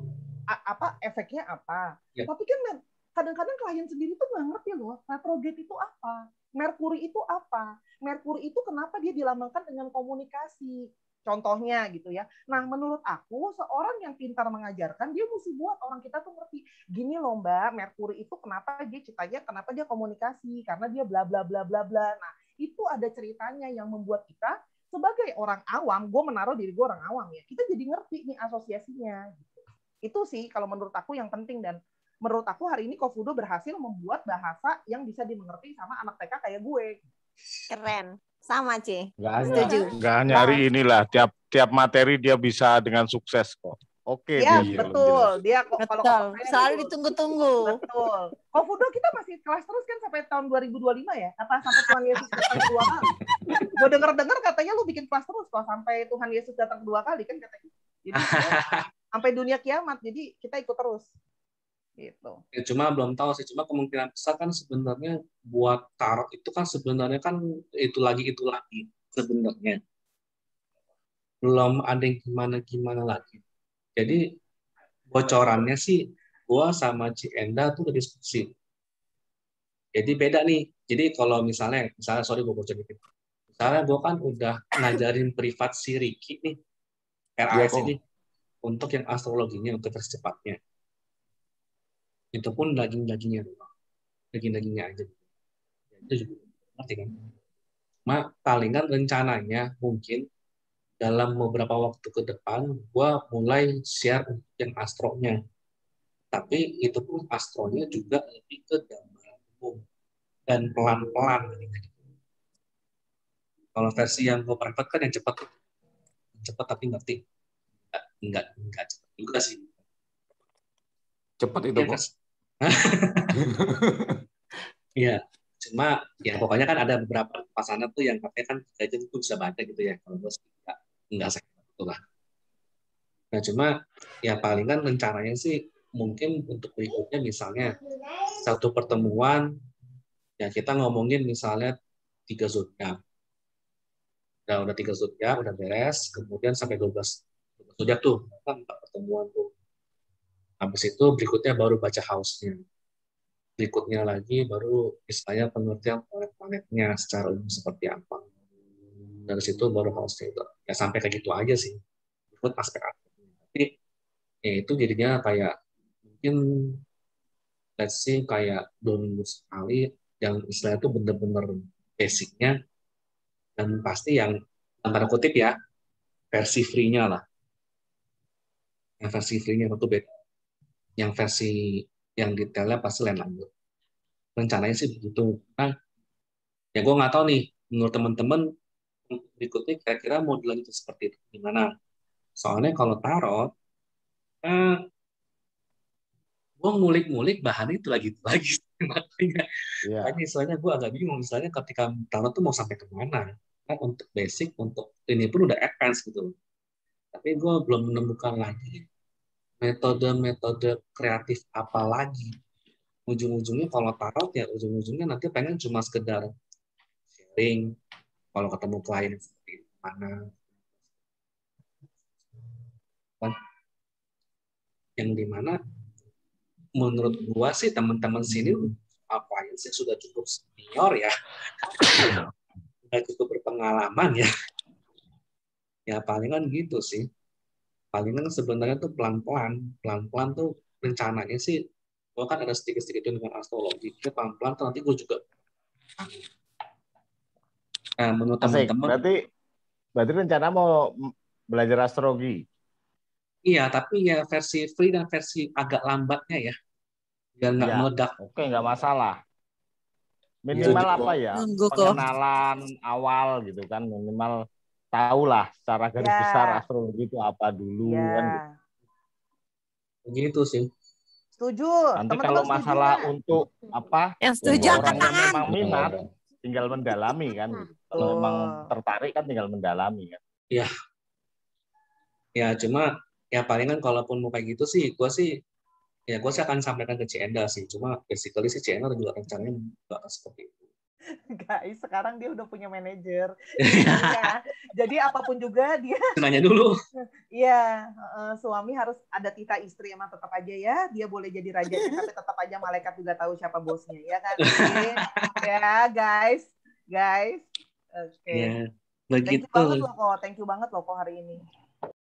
efeknya apa. Ya. Tapi kan kadang-kadang klien sendiri tuh nggak ngerti loh, retrograde itu apa, Merkuri itu apa. Merkuri itu kenapa dia dilambangkan dengan komunikasi. Contohnya gitu ya. Nah, menurut aku seorang yang pintar mengajarkan, dia mesti buat orang kita tuh ngerti. Gini loh Mbak, Merkuri itu kenapa dia ceritanya, kenapa dia komunikasi, karena dia bla bla bla bla bla. Nah, itu ada ceritanya yang membuat kita sebagai orang awam, gue menaruh diri gue orang awam ya, kita jadi ngerti nih asosiasinya. Itu sih kalau menurut aku yang penting, dan menurut aku hari ini Ko Fudo berhasil membuat bahasa yang bisa dimengerti sama anak TK kayak gue. Keren. Sama, Ci. Nggak hanya hari inilah, tiap materi dia bisa dengan sukses kok. Oke. Ya, betul. Dia kalau selalu ditunggu-tunggu. Betul. Ko Fudo kita masih kelas terus kan sampai tahun 2025 ya? Apa sampai Tuhan Yesus datang 2 kali? Gue dengar katanya lu bikin kelas terus kok sampai Tuhan Yesus datang 2 kali kan katanya. Jadi sampai dunia kiamat. Jadi kita ikut terus. Gitu. Ya, cuma belum tahu sih, cuma kemungkinan besar kan sebenarnya buat tarot itu kan sebenarnya kan itu lagi sebenarnya belum ada yang gimana lagi. Jadi bocorannya sih gua sama Ci Enda tuh udah diskusi. Jadi beda nih. Jadi kalau misalnya sorry gua bocor dikit. Misalnya gua kan udah ngajarin privat si Ricky nih, RAS ini untuk yang astrologinya untuk tercepatnya. Itu pun dagingnya aja. Itu juga ngerti kan? Palingan rencananya mungkin dalam beberapa waktu ke depan gue mulai share yang astronya. Tapi itu pun astronya juga lebih ke gambaran umum dan pelan-pelan. Kalau versi yang gue perangkat kan yang cepat tapi ngerti. Enggak cepat juga sih. Cepat itu kok. Iya, cuma ya pokoknya kan ada beberapa pasangan tuh yang katanya kan kita itu bisa baca gitu ya. Kalau gue enggak sekitar itu lah. Nah cuma ya paling kan rencananya sih mungkin untuk berikutnya misalnya satu pertemuan ya kita ngomongin misalnya 3 zodiak. Udah 3 zodiak udah beres, kemudian sampai 12 zodiak tuh kan 4 pertemuan tuh. Habis itu berikutnya baru baca house-nya. Berikutnya lagi baru istilahnya pengertian planet-planetnya secara umum seperti apa. Dari situ baru house-nya itu. Ya sampai kayak gitu aja sih. Ikut aspek-aspeknya. Tapi ya itu jadinya kayak mungkin let's say kayak 2 minggu sekali yang istilahnya itu bener-bener basic-nya dan pasti yang tanda kutip ya versi free-nya lah. Yang versi free-nya tentu beda. Yang versi yang detailnya pasti lain lagi. Rencananya sih begitu. Nah, ya gue nggak tahu nih, menurut teman-teman berikutnya kira-kira modelan itu seperti itu gimana? Soalnya kalau tarot, gue ngulik-ngulik bahan itu lagi makanya misalnya gue agak bingung misalnya ketika tarot tuh mau sampai kemana kan untuk basic untuk ini pun udah advance gitu tapi gue belum menemukan lagi metode-metode kreatif apa lagi ujung-ujungnya kalau tarot ya ujung-ujungnya nanti pengen cuma sekedar sharing kalau ketemu klien seperti mana yang dimana menurut gua sih teman-teman sini apa sih sudah cukup senior ya, sudah cukup berpengalaman ya. Ya palingan gitu sih. Palingan sebenarnya tuh pelan-pelan tuh rencananya sih. Gua kan ada sedikit-sedikit dengan astrologi. Jadi pelan-pelan tuh nanti gua juga. Nah, menurut teman-teman. Berarti rencana mau belajar astrologi. Iya, tapi ya versi free dan versi agak lambatnya ya. Biar nggak meledak. Oke, nggak masalah. Minimal apa ya? Pengenalan awal gitu kan. Minimal tahulah secara garis besar astrologi itu apa dulu kan gitu. Begitu sih. Setuju. Nanti kalau masalah untuk apa? Yang setuju angkat tangan. Memang minat, tinggal mendalami kan. Gitu. Kalau memang tertarik kan tinggal mendalami kan. Iya. Ya cuma ya palingan kalaupun mau kayak gitu sih, gue sih akan sampaikan ke Cienda sih. Cuma basically sih Cienda juga rencananya nggak seperti itu. Guys, sekarang dia udah punya manajer. Ya, jadi apapun juga dia. Nanya dulu. Iya, suami harus ada tita istri emang tetap aja ya. Dia boleh jadi rajanya, tapi tetap aja malaikat juga tahu siapa bosnya, ya kan? Ya, guys. Oke. Ya, begitu. Thank you banget loh kok hari ini.